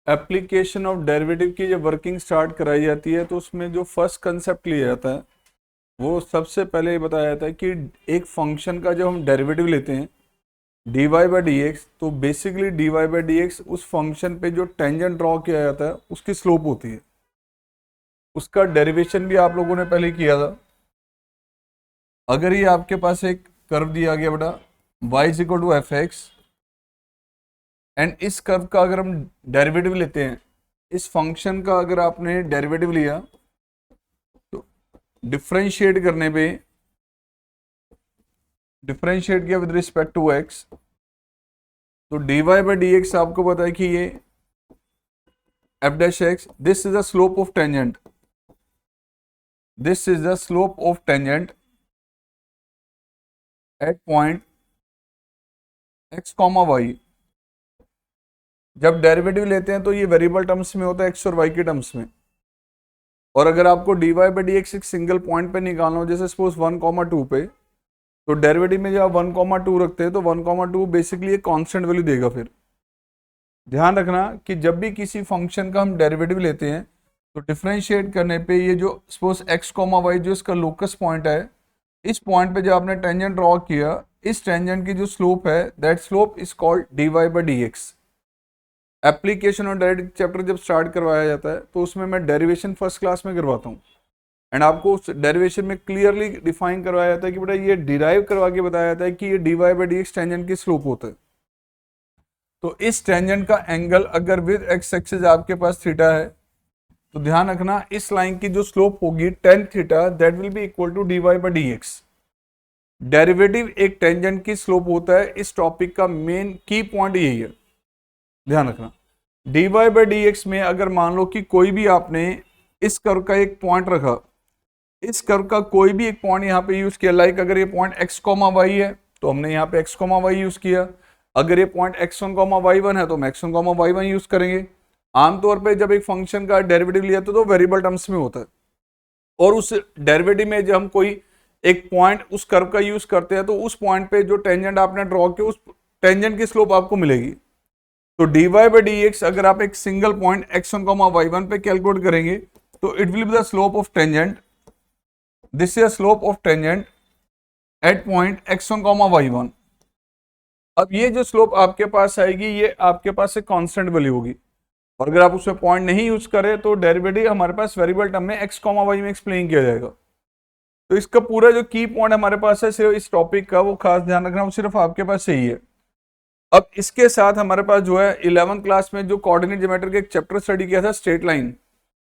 Application of derivative की जब working start कराई जाती है तो उसमें जो फर्स्ट कंसेप्ट लिया जाता है वो सबसे पहले ये बताया जाता है कि एक फंक्शन का जब हम डेरिवेटिव लेते हैं dy बाई डी एक्स, तो basically dy by D x उस फंक्शन पे जो टेंजेंट ड्रॉ किया जाता है उसकी स्लोप होती है। उसका डेरिवेशन भी आप लोगों ने पहले किया था। अगर ये आपके पास एक कर्व दिया गया बेटा y is equal to F x, and इस कर्व का अगर हम डेरिवेटिव लेते हैं, इस फंक्शन का अगर आपने डेरिवेटिव लिया तो डिफरेंशिएट करने पे, डिफरेंशिएट किया विद रिस्पेक्ट टू एक्स, तो dy बाई डी एक्स आपको पता है कि ये F dash X, this is the slope of tangent, this is the slope of tangent at point X comma Y. जब डेरिवेटिव लेते हैं तो ये वेरिएबल टर्म्स में होता है, एक्स और वाई के टर्म्स में। और अगर आपको dy बाई डी एक्स एक सिंगल पॉइंट पे निकालना हो, जैसे सपोज 1,2 पे, तो डेरिवेटिव में जब आप 1,2 रखते हैं तो 1,2 बेसिकली एक कांस्टेंट वैल्यू देगा। फिर ध्यान रखना कि जब भी किसी फंक्शन का हम डेरिवेटिव लेते हैं तो डिफरेंशिएट करने पे ये जो सपोज एक्स कॉमा वाई जो इसका लोकस पॉइंट है, इस पॉइंट पे जब आपने टेंजेंट ड्रॉ किया, इस टेंजेंट की जो स्लोप है that slope is called dy by D x. Application और डेरिवेटिव चैप्टर जब स्टार्ट करवाया जाता है तो उसमें मैं डेरिवेशन फर्स्ट क्लास में करवाता हूँ, एंड आपको उस डेरिवेशन में क्लियरली डिफाइन करवाया जाता है कि बेटा ये डिराइव करवा के बताया जाता है कि ये dy by D x tangent की स्लोप होता है। तो इस टेंजेंट का एंगल अगर विद एक्स एक्सिस आपके पास थीटा है तो ध्यान रखना इस लाइन की जो स्लोप होगी tan theta that will be equal to dy by D X. Derivative एक टेंजेंट की स्लोप होता है, इस टॉपिक का मेन की पॉइंट यही है, ध्यान रखना। dy बाई डी एक्स में अगर मान लो कि कोई भी आपने इस कर्व का एक पॉइंट रखा, इस कर्व का कोई भी एक पॉइंट यहाँ पे यूज किया, लाइक अगर ये पॉइंट x कॉमा वाई है तो हमने यहाँ पे x कॉमा वाई यूज किया, अगर ये पॉइंट x1 कॉमा y1 है तो हम x1 कॉमा y1 यूज करेंगे। आमतौर पे जब एक फंक्शन का डेरिवेटिव लिया तो वेरिएबल टर्म्स में होता है, और उस डेरिवेटिव में जब हम कोई एक पॉइंट उस कर्व का यूज करते हैं तो उस पॉइंट पे जो टेंजेंट आपने ड्रॉ किया उस टेंजेंट की स्लोप आपको मिलेगी। तो dy बाई डी एक्स अगर आप एक single point x1 comma y1 पे कैलकुलेट करेंगे तो it will be the slope of tangent, this is slope of tangent at point x1 comma y1। अब ये जो स्लोप आपके पास आएगी ये आपके पास एक कांस्टेंट वैल्यू होगी, और अगर आप उसमें पॉइंट नहीं यूज करें तो डेरिवेटिव हमारे पास वेरिएबल टर्म में x कॉमा y में एक्सप्लेन किया जाएगा। तो इसका पूरा जो की पॉइंट हमारे पास है सिर्फ इस टॉपिक का, वो खास ध्यान रखना, वो सिर्फ आपके पास सही है। अब इसके साथ हमारे पास जो है 11th क्लास में जो कोऑर्डिनेट ज्योमेट्री का एक चैप्टर स्टडी किया था, स्ट्रेट लाइन।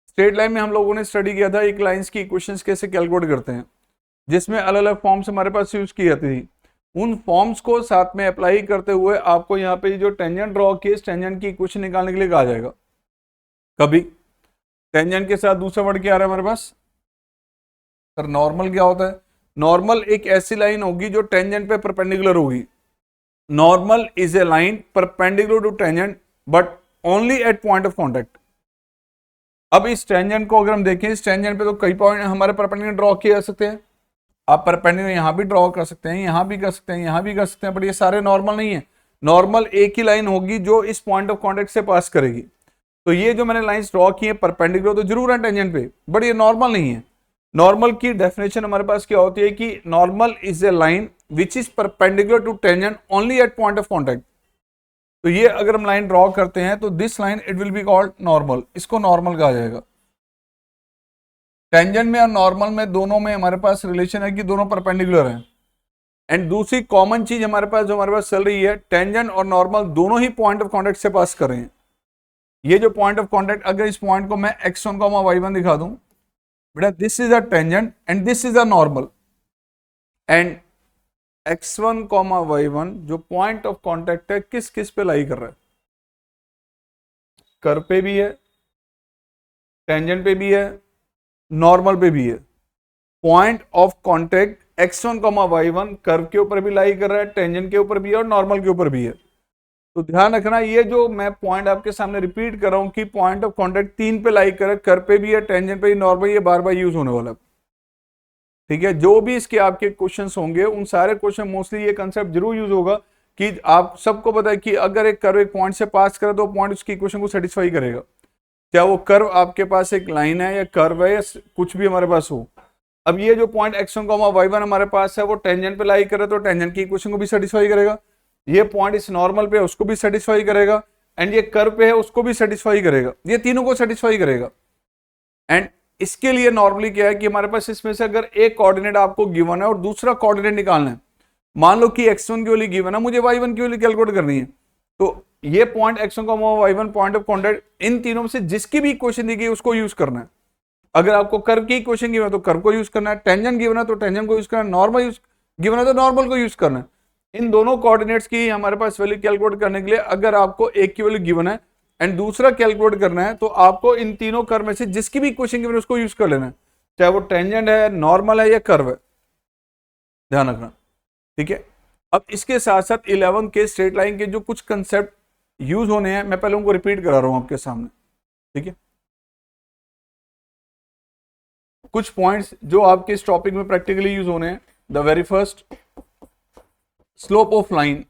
स्ट्रेट लाइन में हम लोगों ने स्टडी किया था एक लाइंस की इक्वेशंस कैसे कैलकुलेट करते हैं, जिसमें अलग अलग फॉर्म्स हमारे पास यूज की जाती थी। उन फॉर्म्स को साथ में अप्लाई करते हुए आपको यहाँ पे जो टेंजेंट ड्रॉ किए इस टेंजेंट की इक्वेशन निकालने के लिए कहा जाएगा। कभी टेंजेंट के साथ दूसरा वर्ड क्या आ रहा है हमारे पास सर, नॉर्मल। क्या होता है नॉर्मल? एक ऐसी लाइन होगी जो टेंजेंट पे परपेंडिकुलर होगी। Normal is a line perpendicular to tangent but only at point of contact. अब इस टेंजेंट को अगर हम देखें, इस टेंजेंट पे तो कई पॉइंट हमारे परपेंडिकुलर ड्रॉ किए जा सकते हैं। आप परपेंडिकुलर यहां भी ड्रॉ कर सकते हैं, यहां भी कर सकते हैं, यहां भी कर सकते हैं, बट ये सारे नॉर्मल नहीं है। नॉर्मल एक ही लाइन होगी जो इस पॉइंट ऑफ कॉन्टेक्ट से पास करेगी। तो ये जो मैंने लाइंस ड्रॉ की है परपेंडिकुलर तो जरूर है टेंजेंट पे, बट ये नॉर्मल नहीं है। नॉर्मल की डेफिनेशन हमारे पास क्या होती है कि normal is a line which is perpendicular to tangent only at point of contact. तो ये अगर हम लाइन ड्रॉ करते हैं तो this line it will be called normal, इसको नॉर्मल कहा जाएगा। टेंजेंट में और नॉर्मल में दोनों में हमारे पास रिलेशन है कि दोनों परपेंडिकुलर हैं। एंड दूसरी कॉमन चीज हमारे पास जो हमारे पास चल रही है, टेंजेंट और नॉर्मल दोनों ही पॉइंट ऑफ कॉन्टेक्ट से पास कर रहे हैं। ये जो पॉइंट ऑफ कॉन्टेक्ट, अगर इस पॉइंट को मैं x1 y1 दिखा दूं, बेटा this is a tangent and this is a normal, and x1 y1 जो पॉइंट ऑफ कॉन्टेक्ट है किस किस पे लाई कर रहा है? कर्व पे भी है, टेंजेंट पे भी है, नॉर्मल पे भी है। Point of contact x1 y1 curve के ऊपर भी लाई कर रहा है, टेंजेंट के ऊपर भी है और नॉर्मल के ऊपर भी है। तो ध्यान रखना ये जो मैं पॉइंट आपके सामने रिपीट कर रहा हूं कि पॉइंट ऑफ कॉन्टेक्ट तीन पे लाई कर रहा है, कर्व पे भी है, टेंजेंट पे भी, नॉर्मल, ये बार बार यूज होने वाला है। ठीक है, जो भी इसके आपके क्वेश्चंस होंगे उन सारे क्वेश्चन मोस्टली ये कंसेप्ट जरूर यूज होगा कि आप सबको पता है कि अगर एक कर्व एक पॉइंट से पास करे तो पॉइंट उसकी इक्वेशन को सेटिस्फाई करेगा, क्या वो कर्व आपके पास एक लाइन है या कर्व है या कुछ भी हमारे पास हो। अब ये जो पॉइंट x1, y1 हमारे पास है वो टेंजेंट पे लाई करे तो टेंजेंट की इक्वेशन को भी सेटिस्फाई करेगा, ये पॉइंट इस नॉर्मल पे उसको भी सेटिस्फाई करेगा, एंड ये कर्व पे है उसको भी सेटिस्फाई करेगा, ये तीनों को सेटिस्फाई करेगा। एंड इसके लिए नॉर्मली क्या है कि हमारे पास इसमें से अगर एक कोऑर्डिनेट आपको गिवन है और दूसरा कोऑर्डिनेट निकालना है, मान लो कि x1 की वैल्यू गिवन है, मुझे y1 की वैल्यू कैलकुलेट करनी है, तो ये point x1, y1 point of contact, इन तीनों में से जिसकी भी इक्वेशन दी गई उसको यूज करना है। अगर आपको कर्व की इक्वेशन गिवन है तो कर्व को यूज करना है, टेंजेंट गिवन है तो टेंजेंट को यूज करना है, नॉर्मल यूज गिवन है तो नॉर्मल को यूज करना है। इन दोनों कोऑर्डिनेट्स की हमारे पास वैल्यू कैलकुलेट करने के लिए अगर आपको एक की वैल्यू गिवन है एंड दूसरा कैलकुलेट करना है तो आपको इन तीनों कर्व में से जिसकी भी इक्वेशन गिवन है उसको यूज कर लेना है, चाहे वो टेंजेंट है, नॉर्मल है या कर्व है, ध्यान रखना, ठीक है। अब इसके साथ साथ 11 के स्ट्रेट लाइन के जो कुछ कंसेप्ट यूज होने हैं मैं पहले उनको रिपीट करा रहा हूं आपके सामने, ठीक है। कुछ पॉइंट्स जो आपके इस टॉपिक में प्रैक्टिकली यूज होने हैं। The very first, slope of line,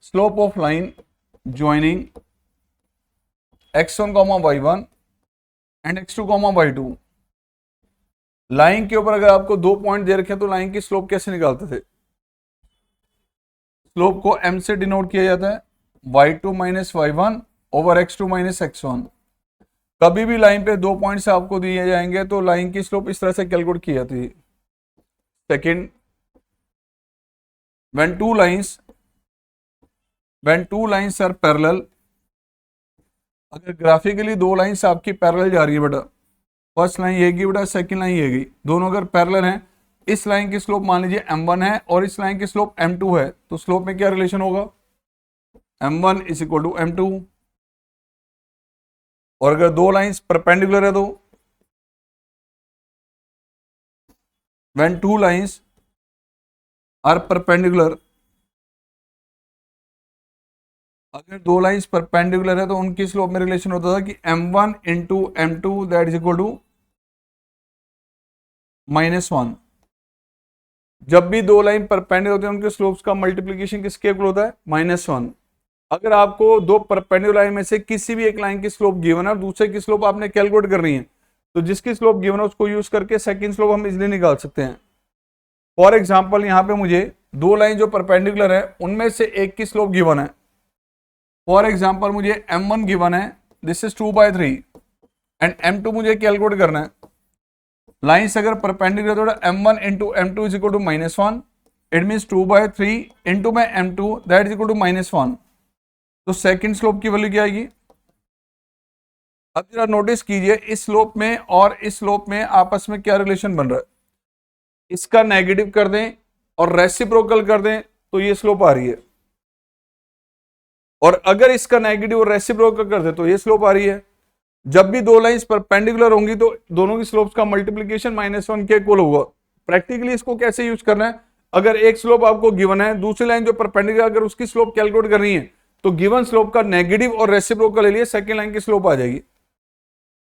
slope of line joining x1, y1 and x2, y2। Line के ऊपर अगर आपको दो पॉइंट दे रखे हैं तो लाइन की स्लोप कैसे निकालते थे? स्लोप को m से डिनोट किया जाता है, y2 minus y1 over x2 minus x1। कभी भी लाइन पे दो पॉइंट्स आपको दिए जाएंगे तो लाइन की स्लोप इस तरह से कैलकुलेट की जाती है। Second, when two lines are parallel, अगर ग्राफिकली दो लाइंस आपकी पैरेलल जा रही है बेटा, फर्स्ट लाइन येगी बेटा, सेकंड लाइन येगी, दोनों अगर पैरेलल हैं, इस लाइन की स्लोप मान लीजिए m1 है और इस लाइन की स्लोप m2 है, तो स्लोप में क्या रिलेशन होगा? m1 is equal to m2। और अगर दो लाइंस परपेंडिकुलर है तो when two lines are perpendicular, अगर दो लाइंस परपेंडिकुलर है तो उनकी स्लोप में रिलेशन होता था कि m1 into m2 that is equal to -1। जब भी दो लाइन परपेंडिकुलर होते हैं उनके स्लोप्स का मल्टीप्लीकेशन किसके इक्वल होता है? -1। अगर आपको दो परपेंडिकुलर लाइन में से किसी भी एक लाइन की स्लोप गिवन है और दूसरे की स्लोप आपने कैलकुलेट करनी है, तो जिसकी स्लोप गिवन है उसको यूज करके सेकंड स्लोप हम इजीली निकाल सकते हैं। फॉर एग्जांपल यहाँ पे मुझे दो लाइन जो परपेंडिकुलर है उनमें से एक की स्लोप गिवन है। फॉर एग्जांपल मुझे m1 गिवन है, दिस इज 2/3 एंड m2 मुझे कैलकुलेट करना है। लाइंस अगर परपेंडिकुलर तो m1 into m2 is equal to -1, it means 2/3 into में m2 that is equal to -1। तो सेकंड स्लोप की वैल्यू क्या आएगी? अब जरा नोटिस कीजिए, इस स्लोप में और इस स्लोप में आपस में क्या रिलेशन बन रहा है। इसका नेगेटिव कर दें और रेसिप्रोकल कर दें तो ये स्लोप आ रही है, और अगर इसका नेगेटिव और रेसिप्रोकल कर दे तो ये स्लोप आ रही है। जब भी दो लाइंस परपेंडिकुलर होंगी तो दोनों की स्लोप्स का मल्टीप्लिकेशन -1 के इक्वल होगा। प्रैक्टिकली इसको कैसे यूज करना है? अगर एक स्लोप आपको गिवन है, दूसरी लाइन जो परपेंडिकुलर अगर उसकी स्लोप कैलकुलेट करनी है तो गिवन स्लोप का नेगेटिव और रेसिप्रोकल ले लिए सेकेंड लाइन की स्लोप आ जाएगी।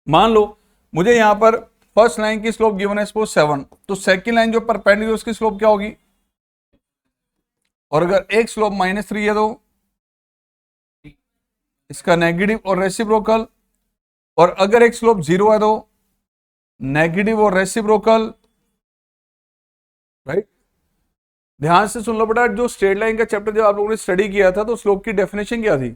मान लो मुझे यहां पर फर्स्ट लाइन की स्लोप गिवन है सपोज 7, तो सेकेंड लाइन जो परपेंडिकुलर उसकी स्लोप क्या होगी? और अगर एक स्लोप -3 है तो इसका नेगेटिव और रेसिप्रोकल, और अगर एक स्लोप 0 है तो नेगेटिव और रेसिप्रोकल, राइट। ध्यान से सुन लो बेटा, जो स्ट्रेट लाइन का चैप्टर जब आप लोगों ने स्टडी किया था तो स्लोप की डेफिनेशन क्या थी?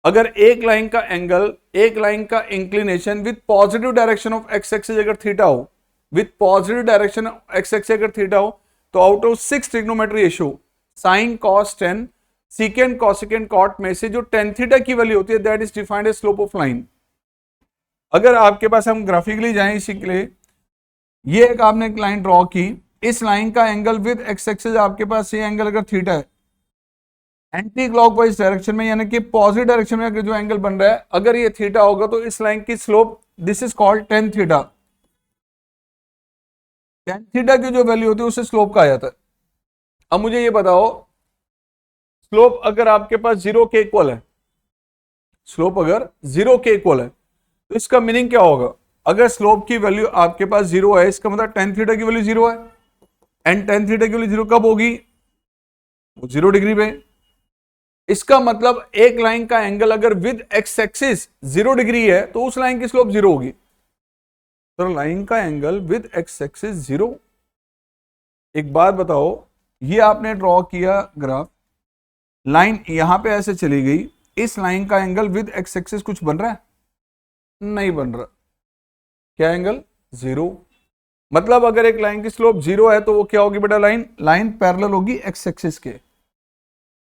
अगर एक लाइन का एंगल, एक लाइन का inclination with positive direction of X axis अगर थीटा हो, with positive direction X axis अगर थीटा हो, तो out of 6 trigonometry ratio sine cos tan secant cosecant cot में से जो टेन थीटा की वैल्यू होती है that is defined as slope of line. अगर आपके पास हम ग्राफिकली जाएं इसी के लिए, ये एक आपने एक लाइन ड्रॉ की, इस लाइन का एंगल विद एक्स एक्सिस आपके पास ये एंगल अगर थीटा है एंटी क्लॉकवाइज डायरेक्शन में, यानी कि पॉजिटिव डायरेक्शन में अगर जो एंगल बन रहा है अगर ये थीटा होगा तो इस लाइन की slope this is called tan theta. Ten theta की जो वैल्यू होती है उसे स्लोप कहा जाता है। अब मुझे ये बताओ, स्लोप अगर आपके पास 0 के इक्वल है, स्लोप अगर 0 के इक्वल है तो इसका मीनिंग क्या होगा? अगर स्लोप की वैल्यू आपके पास 0 है, इसका मतलब टेन थीटा की वैल्यू 0 है, एंड टेन थीटा की वैल्यू 0 कब होगी? वो 0 डिग्री पे। इसका मतलब एक लाइन का एंगल अगर विद एक्स एक्सिस 0 डिग्री है तो उस लाइन की स्लोप 0 होगी। तो लाइन का एंगल विद एक्स एक्सिस 0। एक बात बताओ, ये आपने ड्रॉ किया ग्राफ, लाइन यहां पे ऐसे चली गई, इस लाइन का एंगल विद एक्स एक्सिस कुछ बन रहा है? नहीं बन रहा। क्या एंगल? 0। मतलब अगर एक लाइन की स्लोप 0 है तो वो क्या होगी बेटा? लाइन पैरेलल होगी एक्स एक्सिस के।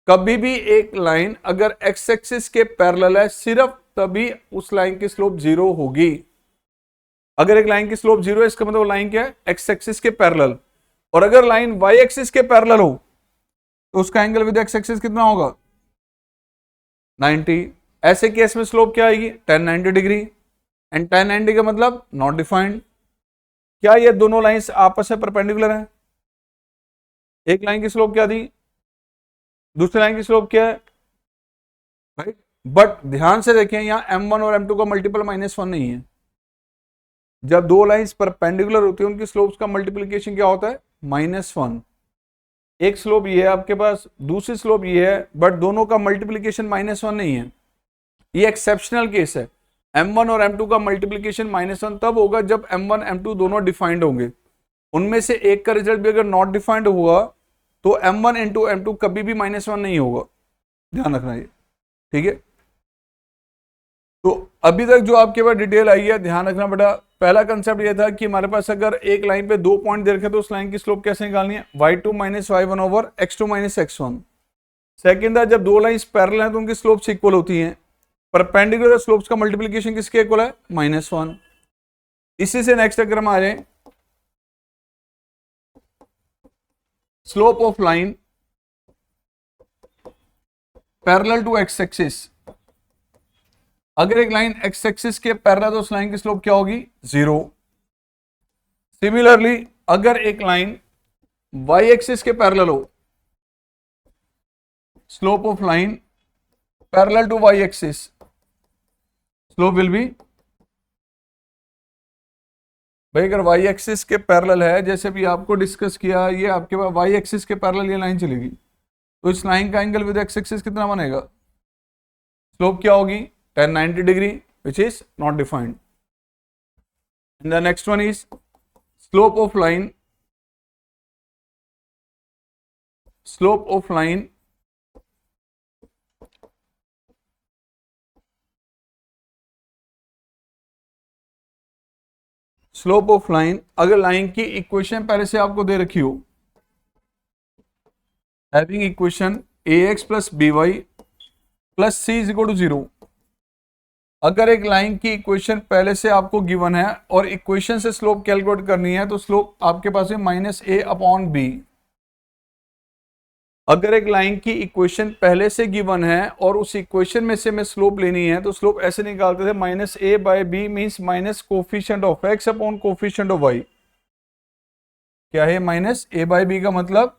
कभी भी एक लाइन अगर एक्स एक्सिस के पैरेलल है सिर्फ तभी उस लाइन की स्लोप 0 होगी। अगर एक लाइन की स्लोप 0 है इसका मतलब लाइन क्या है? एक्स एक्सिस के पैरेलल। और अगर लाइन वाई एक्सिस के पैरेलल हो तो उसका एंगल विद एक्स एक्सिस कितना होगा? 90। ऐसे केस में स्लोप क्या आएगी? tan 90 degree. एंड tan 90 का मतलब नॉट डिफाइंड। क्या ये दोनों लाइंस आपस में परपेंडिकुलर हैं? एक लाइन की स्लोप क्या थी, दूसरी लाइन की स्लोप क्या है? राइट। बट ध्यान से देखें यहां m1 और m2 का मल्टीपल -1 नहीं है। जब दो लाइंस परपेंडिकुलर होती है उनकी स्लोप्स का मल्टीप्लिकेशन क्या होता है? -1। एक स्लोप ये है आपके पास, दूसरी स्लोप ये है, बट दोनों का मल्टीप्लिकेशन -1 नहीं है। ये एक्सेप्शनल केस है। m1 और m2 का मल्टीप्लिकेशन -1 तब होगा जब m1 m2 दोनों डिफाइंड होंगे। उनमें से एक का रिजल्ट भी अगर नॉट डिफाइंड हुआ तो m1 इंटू m2 कभी भी -1 नहीं होगा। ध्यान रखना ये, ठीक है। तो अभी तक जो आपके पास डिटेल आई है, ध्यान रखना बेटा, पहला कंसेप्ट ये था कि हमारे पास अगर एक लाइन पे 2 पॉइंट दे रखे तो उस लाइन की स्लोप कैसे निकालनी है? y2 - y1 over x2 - x1। Second था जब दो लाइंस पैरेलल हैं तो उनकी स्लोप्स इक्वल होती हैं। परपेंडिकुलर स्लोप्स का मल्टीप्लिकेशन किसके इक्वल है? -1। इसी से नेक्स्ट अगर हम आ जाए, slope of line parallel to x axis. अगर एक लाइन एक्स एक्सिस के पैरेलल तो उस लाइन की स्लोप क्या होगी? 0। सिमिलरली अगर एक लाइन वाई एक्सिस के पैरेलल हो, slope of line parallel to Y axis, slope will be, भाई अगर वाई एक्सिस के पैरेलल है, जैसे भी आपको डिस्कस किया, ये आपके पास वाई एक्सिस के पैरेलल ये लाइन चलेगी तो इस लाइन का एंगल विद एक्स एक्सिस कितना बनेगा? स्लोप क्या होगी? tan 90 degree, which is not defined. And the next one is slope of line अगर लाइन की इक्वेशन पहले से आपको दे रखी हो, having equation ax plus by plus c is equal to 0। अगर एक लाइन की इक्वेशन पहले से आपको गिवन है और इक्वेशन से स्लोप कैलकुलेट करनी है तो स्लोप आपके पास है -a/b। अगर एक लाइन की इक्वेशन पहले से गिवन है और उस इक्वेशन में से मैं स्लोप लेनी है तो स्लोप ऐसे निकालते थे, -a/b means minus coefficient of x upon coefficient of y। क्या है -a/b का मतलब?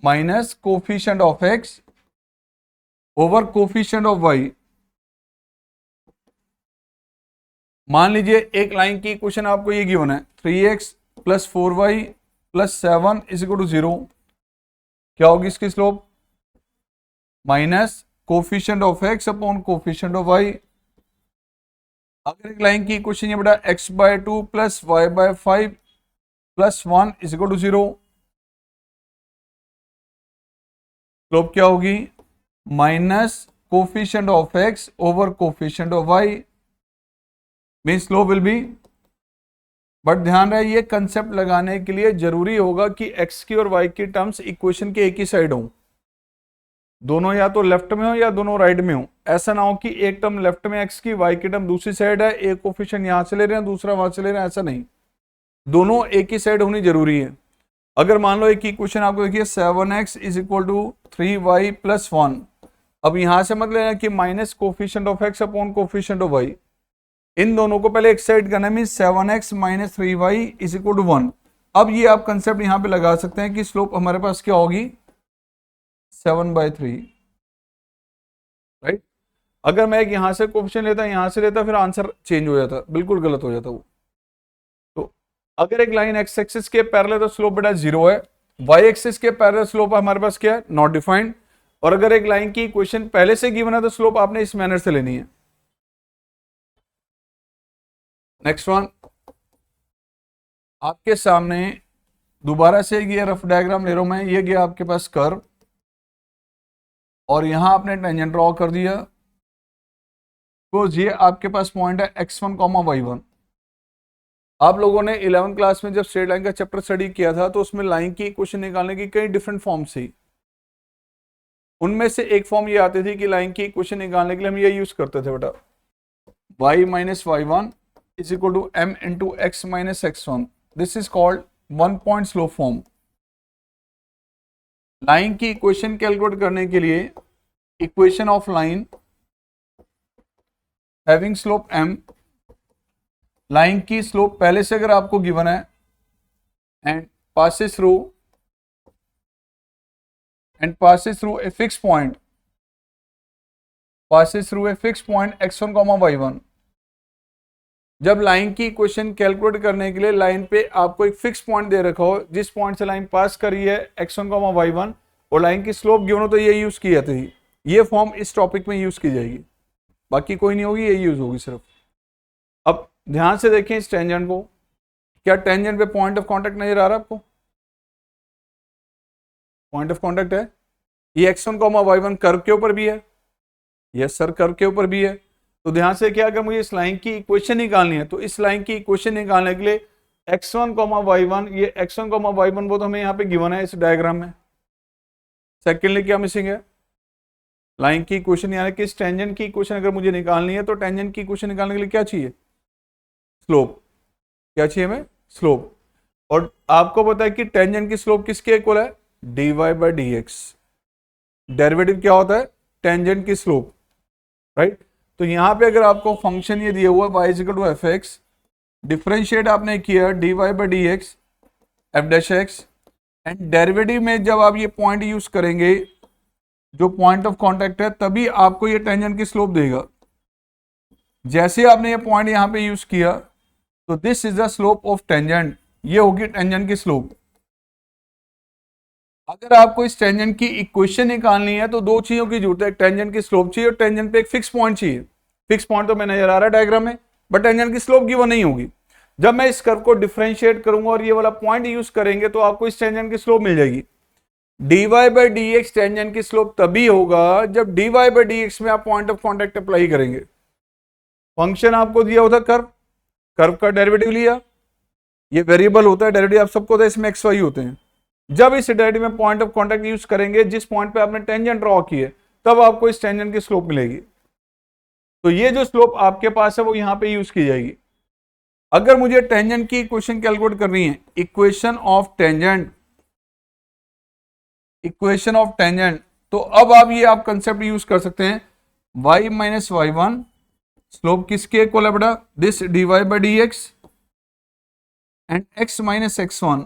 Minus coefficient of x over coefficient of y। मान लीजिए एक लाइन की इक्वेशन आपको ये गिवन है 3x plus 4y plus 7 is equal to 0। क्या होगी इसकी slope? Minus coefficient of x upon coefficient of y। अगर एक लाइन की इक्वेशन ये बेटा x/2 plus y/5 plus 1 is equal to 0, slope क्या होगी? Minus coefficient of x over coefficient of y mean slope will be. But ध्यान रहे ये कंसेप्ट लगाने के लिए जरूरी होगा कि x की और y की टर्म्स इक्वेशन के एक ही साइड हो, दोनों या तो लेफ्ट में हो या दोनों राइट में हो। ऐसा ना हो कि एक टर्म लेफ्ट में x की, y की टर्म दूसरी साइड है, एक कोफिशिएंट यहां से ले रहे हैं दूसरा वहां से ले रहे हैं, ऐसा नहीं, दोनों एक ही साइड होनी जरूरी है। अगर मान लो एक इक्वेशन आपको देखिए 7x is equal to 3y plus 1, अब यहां से मत लेना कि minus coefficient of x upon coefficient of y, इन दोनों को पहले एक साइड करना mean 7x minus 3y is equal to 1। अब ये आप कंसेप्ट यहां पे लगा सकते हैं कि स्लोप हमारे पास क्या होगी? 7/3, राइट। अगर मैं एक यहां से कोफिशिएंट लेता यहां से लेता फिर आंसर चेंज हो जाता, बिल्कुल गलत हो जाता वो। तो अगर एक लाइन एक्स एक्सिस के पैरेलल तो स्लोप बेटा 0 है, वाई एक्सिस के पैरेलल स्लोप हमारे पास क्या है, नॉट डिफाइंड। और अगर एक लाइन की इक्वेशन पहले से गिवन है तो स्लोप आपने इस मैनर से लेनी है। नेक्स्ट वन, आपके सामने दोबारा से ये रफ डायग्राम ले रहा हूं मैं। ये गया आपके पास कर्व और यहां आपने टेंजेंट ड्रॉ कर दिया। तो ये आपके पास पॉइंट है x1 y1। आप लोगों ने 11th क्लास में जब स्ट्रेट लाइन का चैप्टर स्टडी किया था तो उसमें लाइन की इक्वेशन निकालने की कई डिफरेंट फॉर्म थी। उनमें से एक फॉर्म ये आती थी कि लाइन की इक्वेशन निकालने के लिए हम ये यूज करते थे बेटा, y minus y1 is equal to m into x minus x1। This is called one point slope form. Line की इक्वेशन कैलकुलेट करने के लिए equation of line having slope m, line की स्लोप पहले से अगर आपको गिवन है and passes through a fixed point x1 y1। जब लाइन की इक्वेशन कैलकुलेट करने के लिए लाइन पे आपको एक फिक्स पॉइंट दे रखा हो, जिस पॉइंट से लाइन पास करी है x1 y1 और लाइन की स्लोप गिवन हो, तो ये यूज की जाती है। ये फॉर्म इस टॉपिक में यूज की जाएगी, बाकी कोई नहीं होगी, ये यूज होगी सिर्फ। अब ध्यान से देखें इस टेंजेंट को। क्या टेंजेंट पे पॉइंट ऑफ कांटेक्ट नजर आ रहा है आपको? पॉइंट ऑफ कांटेक्ट है। ये x1 y1 कर्व के ऊपर भी है। यस सर, कर्व के ऊपर भी है। तो ध्यान से, क्या अगर मुझे इस लाइन की इक्वेशन निकालनी है तो इस लाइन की इक्वेशन निकालने के लिए x1 y1, ये x1 y1 वो तो हमें यहाँ पे गिवन है इस डायग्राम में। सेकेंडली क्या मिसिंग है? लाइन की इक्वेशन, यानी कि इस टेंजेंट की इक्वेशन अगर मुझे निकालनी है तो टेंजेंट की इक्वेशन निकालने के लिए क्या चाहिए? स्लोप। क्या चाहिए हमें? स्लोप। और आपको पता है कि टेंजेंट की स्लोप किसके इक्वल है? dy by D X. Derivative क्या होता है? टेंजेंट की स्लोप, राइट। तो यहां पे अगर आपको फंक्शन ये दिया हुआ है y equal to F x, differentiate आपने किया dy by D x f dash x, and derivative में जब आप ये पॉइंट यूज करेंगे जो पॉइंट ऑफ कांटेक्ट है, तभी आपको ये टेंजेंट की स्लोप देगा। जैसे आपने ये पॉइंट यहां पे यूज किया तो this is the slope of tangent, ये होगी टेंजेंट की स्लोप। अगर आपको इस टेंजेंट की इक्वेशन निकालनी है तो दो चीजों की जरूरत है, टेंजेंट की स्लोप चाहिए और टेंजेंट पे एक फिक्स पॉइंट चाहिए। फिक्स पॉइंट तो मैं नजर आ रहा है डायग्राम में, बट टेंजेंट की स्लोप की वो नहीं होगी। जब मैं इस कर्व को डिफरेंशिएट करूंगा और ये वाला पॉइंट यूज करेंगे तो आपको इस टेंजेंट की स्लोप मिल जाएगी। dy by D x tangent की स्लोप तभी होगा जब dy बाई डी एक्स में आप पॉइंट ऑफ कांटेक्ट अप्लाई करेंगे। फंक्शन आपको दिया होता कर्व, कर्व का डेरिवेटिव लिया, ये वेरिएबल होता है, डेरिवेटिव आप सबको होता है, इसमें एक्स वाई होते हैं। जब इस डेरिवेटिव में पॉइंट ऑफ कांटेक्ट यूज करेंगे, जिस पॉइंट पे आपने टेंजेंट ड्रॉ की है, तब आपको इस टेंजेंट की स्लोप मिलेगी। तो ये जो स्लोप आपके पास है वो यहां पे यूज की जाएगी। अगर मुझे टेंजेंट की इक्वेशन कैलकुलेट करनी है, इक्वेशन ऑफ टेंजेंट, तो अब आप कंसेप्ट यूज कर सकते हैं, y माइनस y1 स्लोप किसके इक्वल है बेटा? This dy by D x and x minus x1।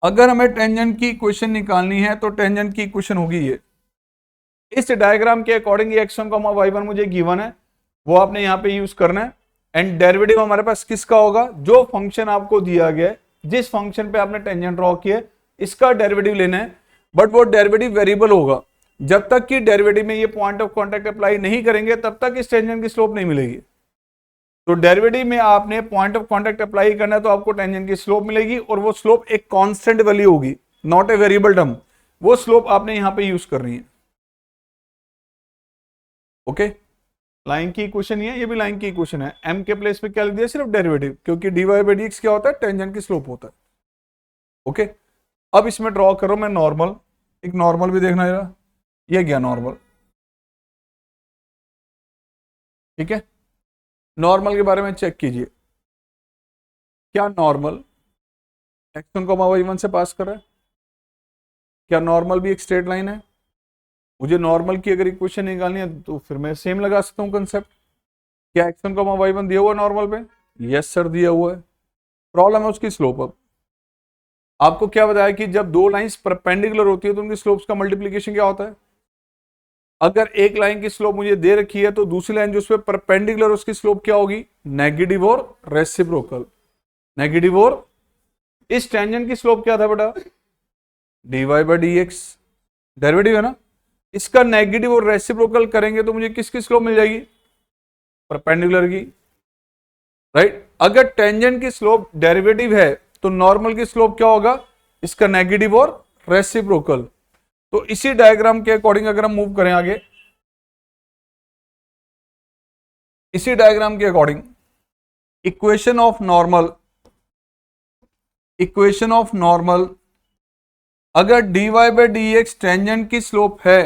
अगर हमें टेंजेंट की इक्वेशन निकालनी है तो टेंजेंट की इक्वेशन होगी ये। इस डायग्राम के अकॉर्डिंग ये x1 y1 मुझे गिवन है, वो आपने यहां पे यूज करना है। एंड डेरिवेटिव हमारे पास किसका होगा? जो फंक्शन आपको दिया गया है, जिस फंक्शन पे आपने टेंजेंट ड्रॉ किया, इसका डेरिवेटिव लेना है। बट वो डेरिवेटिव वेरिएबल होगा। जब तक कि डेरिवेटिव में ये पॉइंट ऑफ कांटेक्ट अप्लाई नहीं करेंगे तब तक इस टेंजेंट की स्लोप नहीं मिलेगी। तो डेरिवेटिव में आपने पॉइंट ऑफ कांटेक्ट अप्लाई करना है तो आपको टेंजेंट की स्लोप मिलेगी, और वो स्लोप एक कांस्टेंट वैल्यू होगी, नॉट ए वेरिएबल टर्म। वो स्लोप आपने यहां पे यूज करनी है। ओके, लाइन की इक्वेशन ये भी लाइन की इक्वेशन है। m के प्लेस पे क्या लिख दिया? सिर्फ डेरिवेटिव, क्योंकि dy बाई डी एक्स क्या होता है? टेंजेंट की स्लोप होता है। ओके, अब इसमें ड्रॉ करो मैं नॉर्मल, एक नॉर्मल भी देखना जरा। ये गया नॉर्मल, ठीक है। नॉर्मल के बारे में चेक कीजिए, क्या नॉर्मल x1 y1 से पास कर रहा है? क्या नॉर्मल भी एक स्ट्रेट लाइन है? मुझे नॉर्मल की अगर इक्वेशन निकालनी है तो फिर मैं सेम लगा सकता हूं कंसेप्ट। क्या x1 y1 दिया हुआ है नॉर्मल पे? यस सर, दिया हुआ है। प्रॉब्लम है उसकी स्लोप। अब आपको क्या बताया कि जब दो लाइंस परपेंडिकुलर होती है तो उनकी स्लोप्स का मल्टीप्लीकेशन क्या होता है? अगर एक लाइन की स्लोप मुझे दे रखी है तो दूसरी लाइन जो उस पर परपेंडिकुलर, उसकी स्लोप क्या होगी? नेगेटिव और रेसिप्रोकल। नेगेटिव और इस टेंजेंट की स्लोप क्या था बेटा, dy by D X, derivative है ना, इसका नेगेटिव और रेसिप्रोकल करेंगे तो मुझे किसकी स्लोप मिल जाएगी, परपेंडिकुलर की, राइट। अगर टेंजेंट की स्लोप डेरिवेटिव है तो नॉर्मल की स्लोप क्या होगा, इसका नेगेटिव और रेसिप्रोकल। तो इसी डायग्राम के अकॉर्डिंग अगर हम मूव करें आगे, इसी डायग्राम के according equation of normal, equation of normal, अगर dy by D x tangent की स्लोप है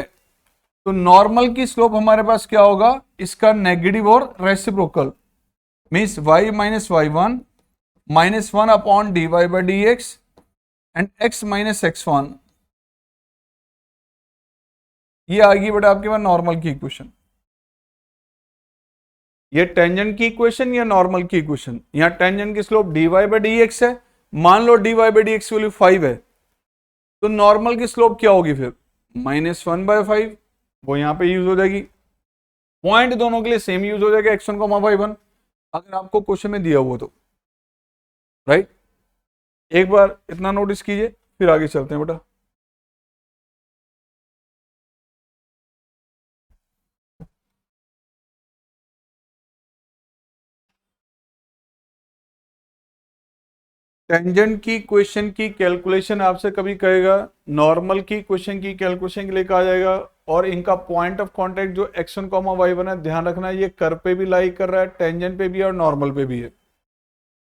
तो नॉर्मल की स्लोप हमारे पास क्या होगा, इसका नेगेटिव और reciprocal, means y minus y one minus one upon dy by D x and x minus x one. ये आ गई बेटा आपके पास नॉर्मल की इक्वेशन। ये टेंजेंट की इक्वेशन या नॉर्मल की इक्वेशन, यहां टेंजेंट की slope dy by D x है, मान लो dy बाई डी एक्स की वैल्यू 5 है, तो नॉर्मल की स्लोप क्या होगी फिर, माइनस वन बाय फाइव, वो यहां पे यूज हो जाएगी। पॉइंट दोनों के लिए सेम यूज हो जाएगा, x1 को वाई वन, अगर आपको क्वेश्चन में दिया हुआ तो, राइट। एक बार इतना नोटिस कीजिए, फिर आगे चलते हैं बेटा। टेंजेंट की इक्वेशन की कैलकुलेशन आपसे कभी कहेगा, नॉर्मल की इक्वेशन की कैलकुलेशन के लिए कहा जाएगा, और इनका पॉइंट ऑफ कांटेक्ट जो x1 वाई वन है, ध्यान रखना ये कर्व पे भी लाई कर रहा है, टेंजेंट पे भी है और नॉर्मल पे भी है।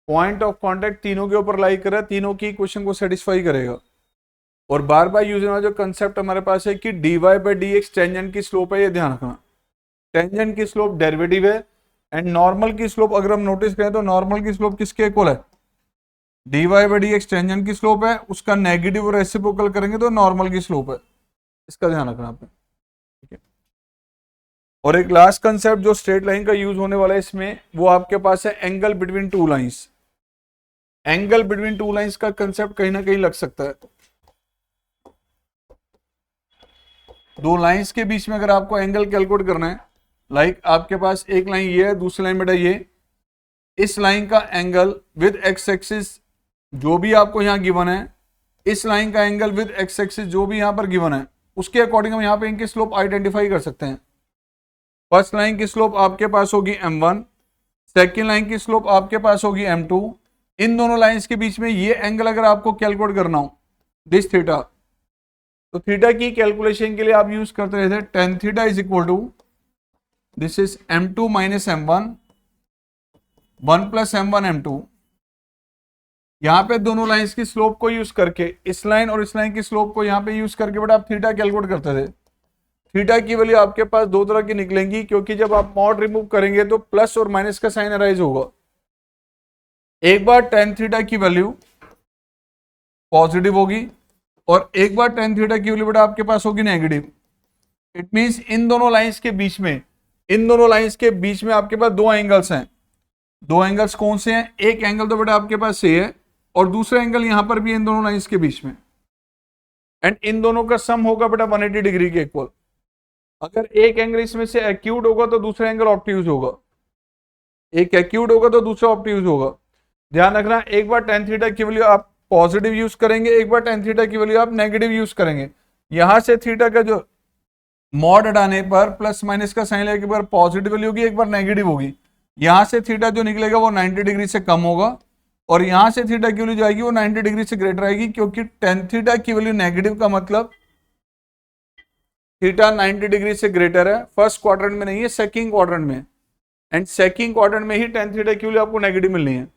पॉइंट ऑफ कांटेक्ट तीनों के ऊपर लाई कर रहा है, तीनों की इक्वेशन को सेटिस्फाई करेगा। और बार बार यूज होना जो कंसेप्ट हमारे पास है कि dy by D x tangent की स्लोप है, ये ध्यान रखना। टेंजेंट की स्लोप डेरिवेटिव है, एंड नॉर्मल की स्लोप अगर हम नोटिस करें तो नॉर्मल की स्लोप किसके इक्वल है, dy by D x tangent की स्लोप है, उसका नेगेटिव और रेसिप्रोकल करेंगे तो नॉर्मल की स्लोप है, इसका ध्यान रखना आपने, ठीक है। और एक लास्ट कंसेप्ट जो स्ट्रेट लाइन का यूज होने वाला है इसमें, वो आपके पास है angle between two lines. Angle between two lines का कंसेप्ट कहीं ना कहीं लग सकता है। दो लाइंस के बीच में अगर आपको एंगल कैलकुलेट करना है, लाइक आपके पास एक लाइन ये है, दूसरी लाइन बेटा ये, इस लाइन का एंगल विद एक्स एक्सिस जो भी आपको यहां गिवन है, इस लाइन का एंगल विद एक्स एक्सिस जो भी यहां पर गिवन है, उसके अकॉर्डिंग हम यहां पे इनकी स्लोप आइडेंटिफाई कर सकते हैं। फर्स्ट लाइन की स्लोप आपके पास होगी m1, सेकेंड लाइन की स्लोप आपके पास होगी m2। इन दोनों लाइंस के बीच में ये एंगल अगर आपको कैलकुलेट करना हो, दिस थीटा, तो थीटा की कैलकुलेशन के लिए आप यूज करते रहे थे tan theta is equal to, this is m2 minus m1 1 plus m1 m2। यहां पे दोनों लाइंस की स्लोप को यूज करके, इस लाइन और इस लाइन की स्लोप को यहां पे यूज करके बेटा आप थीटा कैलकुलेट करते थे। थीटा की वैल्यू आपके पास दो तरह की निकलेंगी, क्योंकि जब आप मॉड रिमूव करेंगे तो प्लस और माइनस का साइन अराइज होगा। एक बार टेन थीटा की वैल्यू पॉजिटिव होगी और एक बार टेन थीटा की वैल्यू बेटा आपके पास होगी नेगेटिव। इट मींस इन दोनों लाइंस के बीच में, इन दोनों लाइंस के बीच में आपके पास दो एंगल्स हैं। दो एंगल्स कौन से हैं, एक एंगल तो बेटा आपके पास ये है और दूसरा एंगल यहां पर भी इन दोनों लाइंस के बीच में, एंड इन दोनों का सम होगा बेटा 180 डिग्री के इक्वल। अगर एक एंगल इसमें से एक्यूट होगा तो दूसरा एंगल ऑब्ट्यूज होगा, एक एक्यूट होगा तो दूसरा ऑब्ट्यूज होगा। ध्यान रखना, एक बार टेन थीटा की वैल्यू आप पॉजिटिव यूज करेंगे, एक बार टेन थीटा की वैल्यू आप नेगेटिव यूज करेंगे। यहां से थीटा का जो मॉड हटाने पर प्लस माइनस का साइन लेके, एक बार पॉजिटिव वैल्यू होगी, एक बार नेगेटिव होगी। यहां से थीटा जो निकलेगा वो 90 डिग्री से कम होगा और यहां से थीटा की वैल्यू जाएगी वो 90 डिग्री से ग्रेटर आएगी, क्योंकि टेन थीटा की वैल्यू नेगेटिव का मतलब थीटा 90 डिग्री से ग्रेटर है, फर्स्ट क्वाड्रेंट में नहीं है, सेकंड क्वाड्रेंट में, एंड सेकंड क्वाड्रेंट में ही टेन थीटा की वैल्यू आपको नेगेटिव मिलनी है।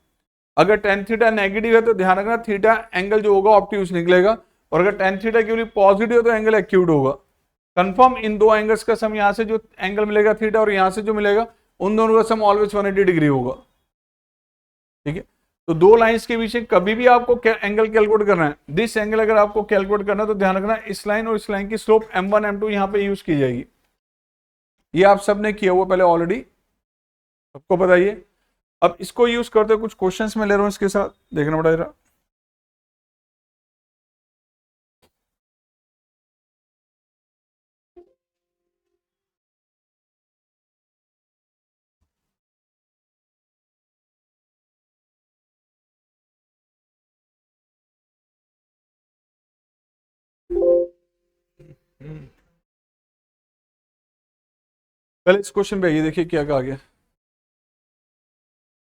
अगर टेन थीटा नेगेटिव है तो ध्यान रखना थीटा एंगल जो होगा ऑब्ट्यूज निकलेगा, और अगर टेन थीटा की वैल्यू पॉजिटिव है तो एंगल एक्यूट होगा। कंफर्म इन दो एंगल्स का सम, यहां से जो एंगल मिलेगा थीटा और यहां से जो मिलेगा, उन दोनों का सम ऑलवेज 180 डिग्री होगा, ठीक है। तो दो लाइंस के बीच कभी भी आपको एंगल कैलकुलेट करना है, दिस एंगल अगर आपको कैलकुलेट करना है तो ध्यान रखना इस लाइन और इस लाइन की स्लोप m1 m2 यहां पे यूज की जाएगी। ये आप सबने किया हुआ पहले ऑलरेडी, सबको बताइए। अब इसको यूज करते कुछ क्वेश्चंस में ले रहा हूं, इसके साथ देखना पड़ेगा। पहले इस क्वेश्चन पे ये देखिए क्या कहा गया।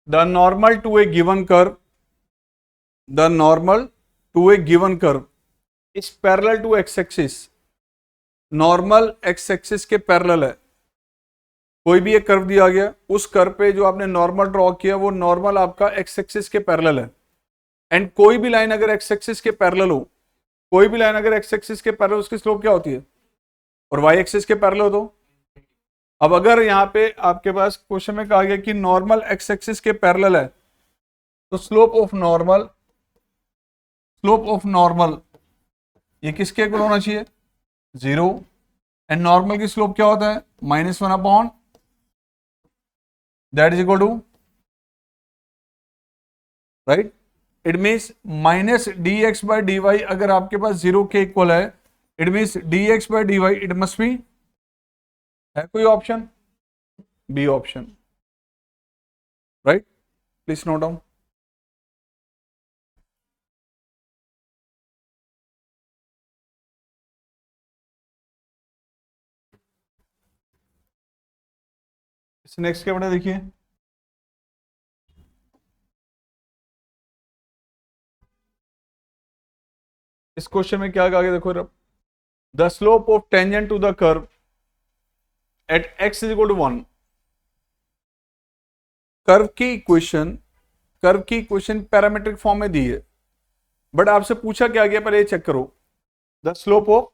The normal to a given curve, the normal to a given curve is parallel to x axis. Normal x axis के पैरेलल है। कोई भी एक कर्व दिया गया, उस कर्व पे जो आपने नॉर्मल ड्रॉ किया वो नॉर्मल आपका एक्स एक्सिस के पैरेलल है। एंड कोई भी लाइन अगर एक्स एक्सिस के पैरेलल हो, कोई भी लाइन अगर एक्स एक्सिस के पैरेलल, उसकी स्लोप क्या होती है? और वाई एक्सिस के पैरेलल हो तो। अब अगर यहाँ पे आपके पास क्वेश्चन में कहा गया कि नॉर्मल एक्स एक्सिस के पैरेलल है, तो स्लोप ऑफ नॉर्मल ये किसके इक्वल होना चाहिए? 0। एंड नॉर्मल की स्लोप क्या होता है? -1 upon that is equal to, right. It means minus dx by dy अगर आपके पास 0 के इक्वल है, it means dx by dy it must be, है कोई option? B option, right. Please note down. इस नेक्स्ट क्या बड़ा देखिए, इस क्वेश्चन में क्या कहा गया देखो, the slope of tangent to the curve at x is equal to 1। Curve की इक्वेशन पैरामीट्रिक फॉर्म में दी है, बट आपसे पूछा क्या गया, पहले ये चेक करो। द स्लोप ऑफ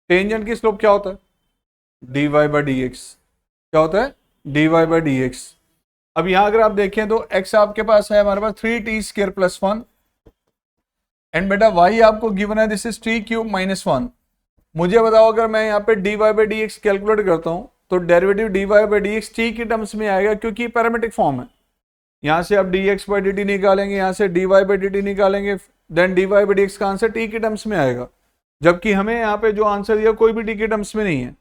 टेंजेंट की स्लोप क्या होता है? dy by dx। क्या होता है? dy by dx। अब यहां अगर आप देखें तो x आपके पास है हमारे पास 3t² + 1, एंड बेटा y आपको गिवन है दिस इज t³ - 1। मुझे बताओ अगर मैं यहाँ पे dy बाई dx कैलकुलेट करता हूं तो derivative dy by dx t की टर्म्स में आएगा, क्योंकि पैरामीट्रिक फॉर्म है। यहां से आप dx बाई dt निकालेंगे, यहां से dy बाई dt निकालेंगे, देन dy बाई dx का आंसर t की टर्म्स में आएगा। जबकि हमें यहाँ पे जो आंसर दिया कोई भी t की टर्म्स में नहीं है।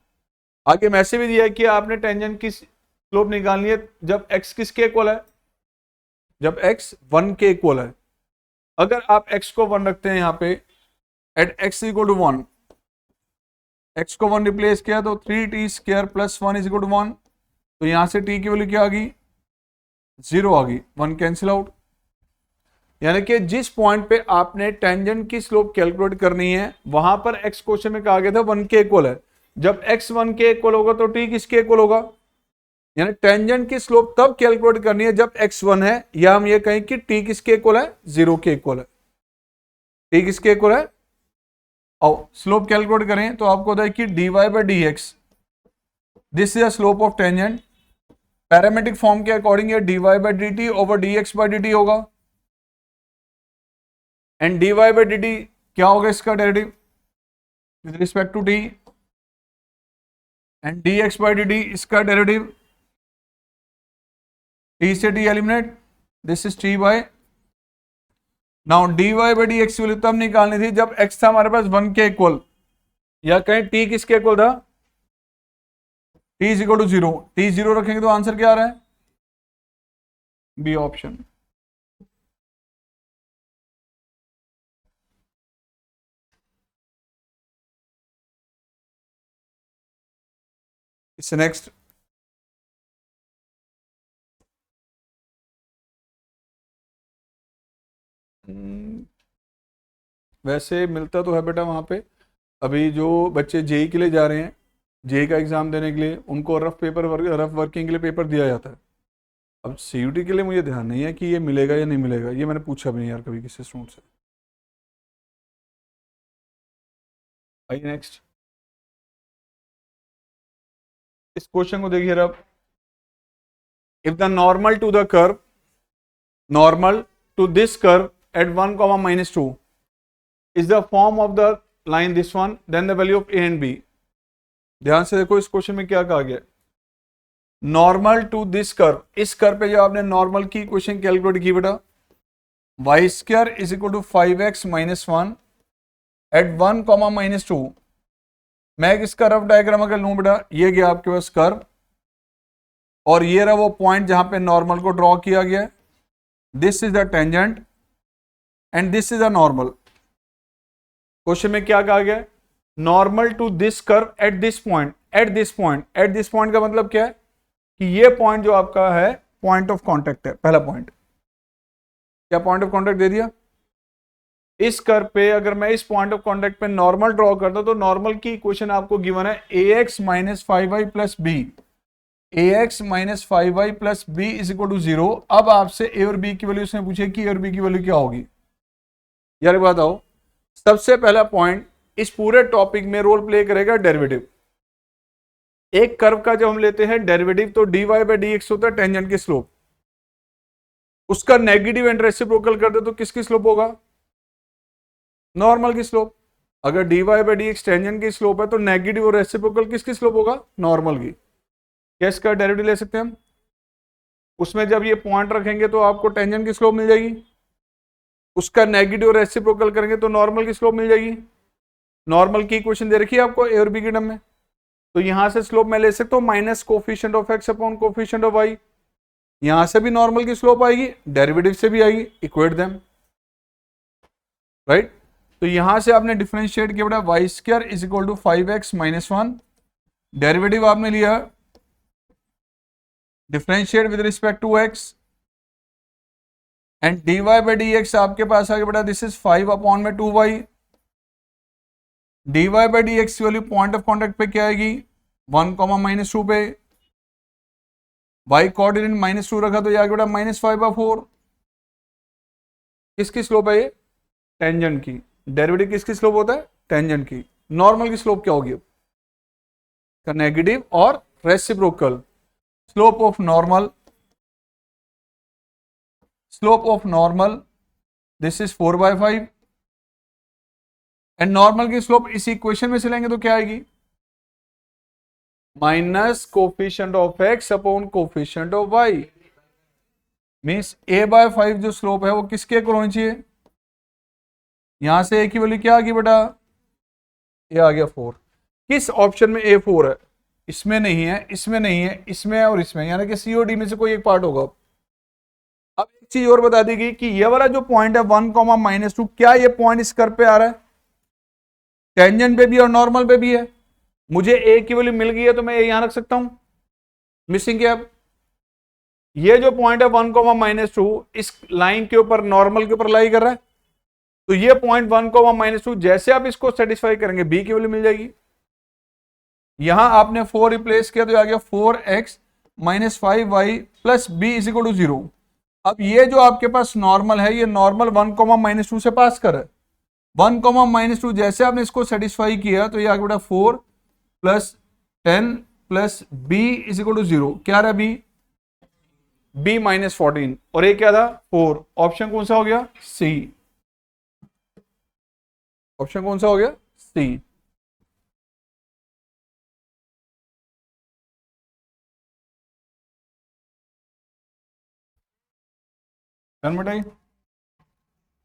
आगे मैसेज भी दिया है कि आपने टेंजेंट की स्लोप निकालनी है जब x किसके इक्वल है? जब x 1 के इक्वल है। अगर आप x को 1 रखते हैं यहाँ पे at x equal to 1, x को 1 रिप्लेस किया तो 3t² + 1 इज इक्वल टू 1। तो यहां से t की वैल्यू क्या आ गई? 0 आ गई, 1 कैंसिल आउट। यानी कि जिस पॉइंट पे आपने टेंजेंट की स्लोप कैलकुलेट करनी है वहां पर x क्वेश्चन में कहा गया था 1 के इक्वल है। जब x 1 के इक्वल होगा तो t किसके इक्वल होगा? यानी टेंजेंट की स्लोप तब कैलकुलेट करनी है जब x 1 है, या हम ये कहें कि t किसके इक्वल है? 0 के इक्वल है। t किसके इक्वल है? और स्लोप कैलकुलेट करें तो आपको होता है कि dy by dx this is the slope of tangent. Parametric form के अकॉर्डिंग ये dy by dt over dx by dt होगा। एंड dy बाई dt क्या होगा इसका derivative with respect to t, and dx by dt इसका derivative t से t eliminate, this is t by. Now dy by dx value तब निकालनी थी जब x था हमारे पास 1 के इक्वल, या कहें t किसके इक्वल था? t is equal to 0। t 0 रखेंगे तो आंसर क्या आ रहा है? B option. इससे नेक्स्ट, वैसे मिलता तो है बेटा वहां पे। अभी जो बच्चे जेई के लिए जा रहे हैं, जेई का एग्जाम देने के लिए, उनको रफ वर्किंग के लिए पेपर दिया जाता है। अब सीयूटी के लिए मुझे ध्यान नहीं है कि ये मिलेगा या नहीं मिलेगा, ये मैंने पूछा भी नहीं यार कभी किसी स्टूडेंट से। आइए नेक्स्ट, इस क्वेश्चन को देखिए अब। If the normal to the curve, normal to this curve at 1, -2 is the form of the line this one, then the value of a and b. ध्यान से देखो इस क्वेश्चन में क्या कहा गया। नॉर्मल टू दिस कर्व, इस curve पे जो आपने नॉर्मल की इक्वेशन कैलकुलेट की बेटा, y² is equal to 5x - 1 eight 1, -2। मैं इसका रफ डायग्राम अगर लूं बेटा, ये गया आपके पास कर्व, और ये रहा वो पॉइंट जहां पे नॉर्मल को ड्रॉ किया गया है। This is the tangent and this is the normal. Question में क्या कहा गया? Normal to this curve at this point, at this point, at this point का मतलब क्या है कि ये पॉइंट जो आपका है पॉइंट ऑफ कांटेक्ट है, पहला पॉइंट। क्या पॉइंट ऑफ कांटेक्ट दे दिया? इस कर्व पे अगर मैं इस पॉइंट ऑफ कांटेक्ट पे नॉर्मल ड्रॉ करता हूं तो नॉर्मल की इक्वेशन आपको गिवन है ax minus 5y plus b, ax minus 5y plus b is equal to 0। अब आपसे a और b की वैल्यू उसने पूछे कि a और b की वैल्यू क्या होगी। यार बताओ, सबसे पहला पॉइंट इस पूरे टॉपिक में रोल प्ले करेगा डेरिवेटिव। एक कर्व का जब हम लेते हैं डेरिवेटिव तो dy बाई डी एक्स होता है टेंजेंट की स्लोप, उसका नेगेटिव एंड रेसिप्रोकल कर दे तो किसकी स्लोप होगा? नॉर्मल की स्लोप। अगर dy by D x tangent की स्लोप है तो नेगेटिव और रेसिप्रोकल किसकी स्लोप होगा? नॉर्मल की। क्या इसका डेरिवेटिव ले सकते हैं हम? उसमें जब ये पॉइंट रखेंगे तो आपको टेंजेंट की स्लोप मिल जाएगी, उसका नेगेटिव और रेसिप्रोकल करेंगे तो नॉर्मल की स्लोप मिल जाएगी। नॉर्मल की इक्वेशन दे रखी है आपको ए और बी के टर्म में, तो यहां से स्लोप मैं ले सकता हूं minus coefficient of x upon coefficient of y. यहां से भी नॉर्मल की स्लोप आएगी, डेरिवेटिव से भी आएगी, इक्वेट देम, राइट। तो यहां से आपने डिफरेंशिएट किया बेटा y square is equal to 5x minus 1, derivative आपने लिया differentiate with respect to x and dy by D x आपके पास आ गया बेटा दिस इज 5 अपॉन में 2y। dy बाई डी एक्स की वैल्यू पॉइंट ऑफ कॉन्टेक्ट पे क्या आएगी? 1 माइनस 2 पे, y कोऑर्डिनेट माइनस 2 रखा तो ये आ गया बेटा माइनस 5/4। किसकी स्लोप है ये? टेंजेंट की। डेरिवेटिव किसकी स्लोप होता है? टेंजेंट की। नॉर्मल की स्लोप क्या होगी? का नेगेटिव और reciprocal. Slope of normal, slope of normal this is 4/5 and normal की स्लोप इस इक्वेशन में से लेंगे तो क्या आएगी? Minus coefficient of x upon coefficient of y. Means a/5 जो स्लोप है वो किसके इक्वल होनी चाहिए? यहां से a की वैल्यू क्या आ गई बेटा? ये आ गया 4। किस ऑप्शन में a 4 है? इसमें नहीं है, इसमें नहीं है, इसमें है और इसमें, यानी कि COD में से कोई एक पार्ट होगा। अब एक चीज और बता दी गई कि ये वाला जो पॉइंट है 1 माइनस 2, क्या ये पॉइंट इस कर्व पे आ रहा है? टेंजेंट पे भी और नॉर्मल पे भी है। मुझे a की वैल्यू मिल गई है तो मैं यहां रख सकता हूं। मिसिंग क्या? ये जो पॉइंट है 1 इस लाइन के ऊपर नॉर्मल के ऊपर लाई कर रहा है, तो ये पॉइंट 1 जैसे आप इसको सेटिस्फाई करेंगे b की वैल्यू मिल जाएगी। यहां आपने 4 रिप्लेस किया तो आ गया 4x minus 5y plus b is equal to 0। अब ये जो आपके पास नॉर्मल है ये नॉर्मल 1 से पास कर है। 1 जैसे आपने इसको सेटिस्फाई किया तो ये आ गया 4 plus 10 plus b is equal to 0। क्या रहा बी? b माइनस 14 और ये क्या था? 4। ऑप्शन कौन सा हो गया? सी। ऑप्शन कौन सा हो गया? सी। डन बेटा।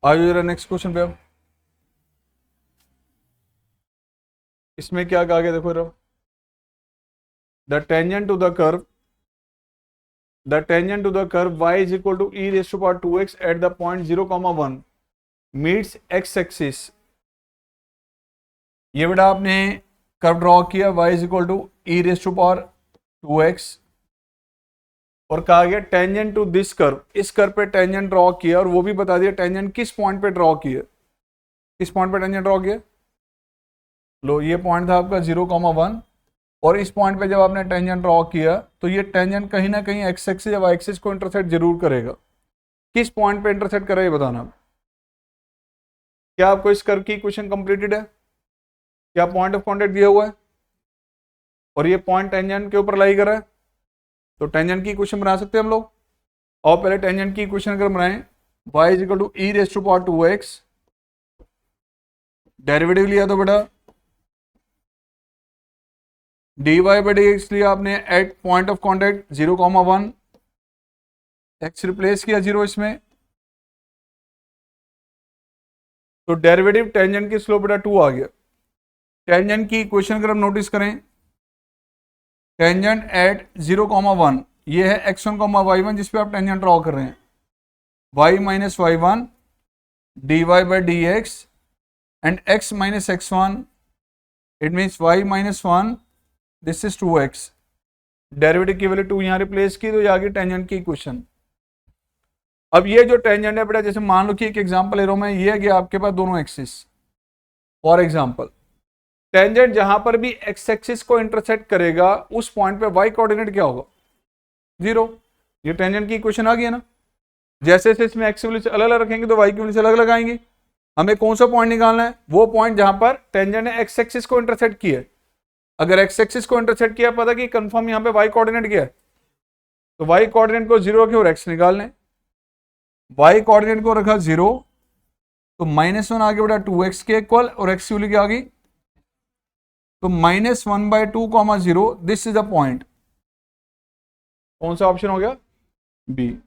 आज जरा नेक्स्ट क्वेश्चन पे अब इसमें क्या कहा गया देखो जरा। The tangent to the curve, the tangent to the curve y is equal to e raised to power 2x at the point 0,1 meets x axis। ये बेटा आपने कर्व ड्रॉ किया y is equal to e raised to power 2x और कहा गया tangent to this curve, इस curve पे tangent draw किया और वो भी बता दिया टेंजेंट किस पॉइंट पे ड्रॉ किया। किस पॉइंट पे टेंजेंट ड्रॉ किया? लो ये पॉइंट था आपका 0,1 और इस पॉइंट पे जब आपने टेंजेंट ड्रॉ किया तो ये टेंजेंट कहीं ना कहीं एक्स एक्सिस या वाई एक्सिस को इंटरसेक्ट जरूर करेगा। किस पॉइंट पे इंटरसेक्ट करेगा ये बताना। क्या आपको इस कर्व की इक्वेशन कंप्लीटेड है? क्या पॉइंट ऑफ कांटेक्ट दिया हुआ है और ये पॉइंट टेंजेंट के ऊपर लाई कर रहा है, तो टेंजेंट की इक्वेशन बना सकते हैं हम लोग। और पहले टेंजेंट की इक्वेशन अगर बनाएं y is equal to e raise to power 2x, derivative लिया तो बेटा dy बाई डी एक्स लिया आपने at point of contact 0,1, x replace किया 0 इसमें, तो डेरिवेटिव टेंजेंट की स्लोप बेटा 2 आ गया। टेंजेंट की इक्वेशन अगर हम नोटिस करें, टेंजेंट एट 0,1 ये है x1, y1 जिस पे आप टेंजेंट ड्रॉ कर रहे हैं, y minus y1 dy by D x and x minus x1 it means y minus one, this is 2x, derivative की वैल्यू 2 यहाँ रिप्लेस की तो ये आ गई टेंजेंट की इक्वेशन। अब ये जो टेंजेंट है बेटा, जैसे मान लो कि एक एग्जांपल ले रहा हूं मैं, ये है कि आपके पास दोनों एक्सिस, फॉर एग्जांपल टेंजेंट जहां पर भी एक्स एक्सिस को इंटरसेक्ट करेगा उस पॉइंट पे वाई कोऑर्डिनेट क्या होगा, 0। ये टेंजेंट की इक्वेशन आ गई है ना। जैसे जैसे इसमें एक्स की वैल्यू से अलग अलग रखेंगे तो वाई की वैल्यू से अलग अलग आएंगे। हमें कौन सा पॉइंट निकालना है, वो पॉइंट जहां पर टेंजेंट ने एक्स एक्सिस को इंटरसेक्ट किया है। अगर एक्स एक्सिस को इंटरसेक्ट किया, पता कि कंफर्म यहां पे वाई कोऑर्डिनेट क्या है, तो वाई कोऑर्डिनेट को 0 रखे और एक्स निकालने। वाई कोऑर्डिनेट को रखा 0 तो -1 आगे बढ़ा 2x के इक्वल और एक्स की वैल्यू क्या आ गई, तो -1/2, 0, दिस इज द पॉइंट। कौन सा ऑप्शन हो गया, बी।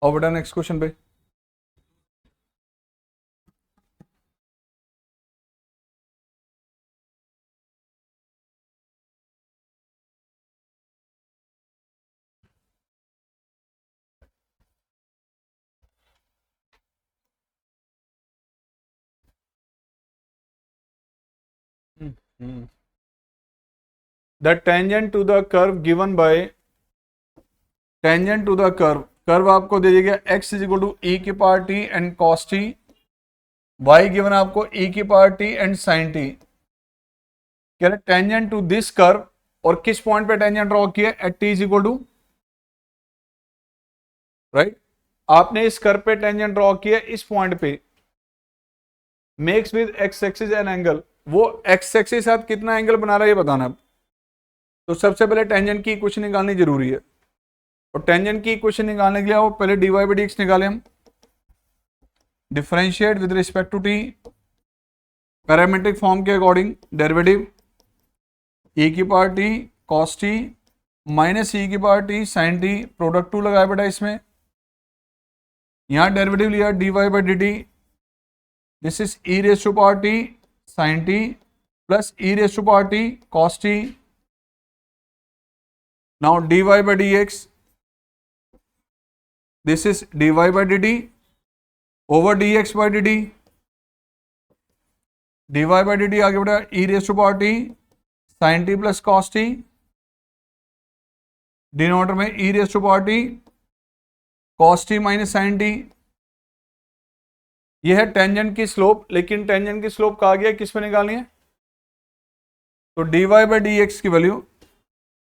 और बेटा नेक्स्ट क्वेश्चन पे। The tangent to the curve given by tangent to the curve आपको दे दिया x is equal to e की power t and cos t, y given आपको e की power t and sin t। कह रहे tangent to this curve, और किस पॉइंट पे टेंजेंट ड्रॉ किया, at t is equal to, right. आपने इस कर्व पे टेंजेंट ड्रॉ किया इस पॉइंट पे, makes with x axis an angle, वो एक्स एक्सिस के साथ कितना एंगल बना रहा है ये बताना। तो सबसे पहले टेंजेंट की इक्वेशन निकालनी जरूरी है, और टेंजेंट की इक्वेशन निकालने के लिए वो पहले dy बाई dx निकाले हम, differentiate with respect to t, parametric form के अकॉर्डिंग डेरिवेटिव e की power t cos t minus e की power t sin t, product 2 लगाया बेटा इसमें, यहां डेरिवेटिव लिया dy by dt, this is e raise to power t sin t plus e raise to power t cos t। Now dy by dx, this is dy by dt over dx by dt, dy by dt आगे बढ़ा e raise to power t sin t plus cos t, denominator में e raise to power t cos t minus sin t। यह है tangent की slope, लेकिन tangent की slope कहा गया किस पे निकालनी है, तो dy by dx की वैल्यू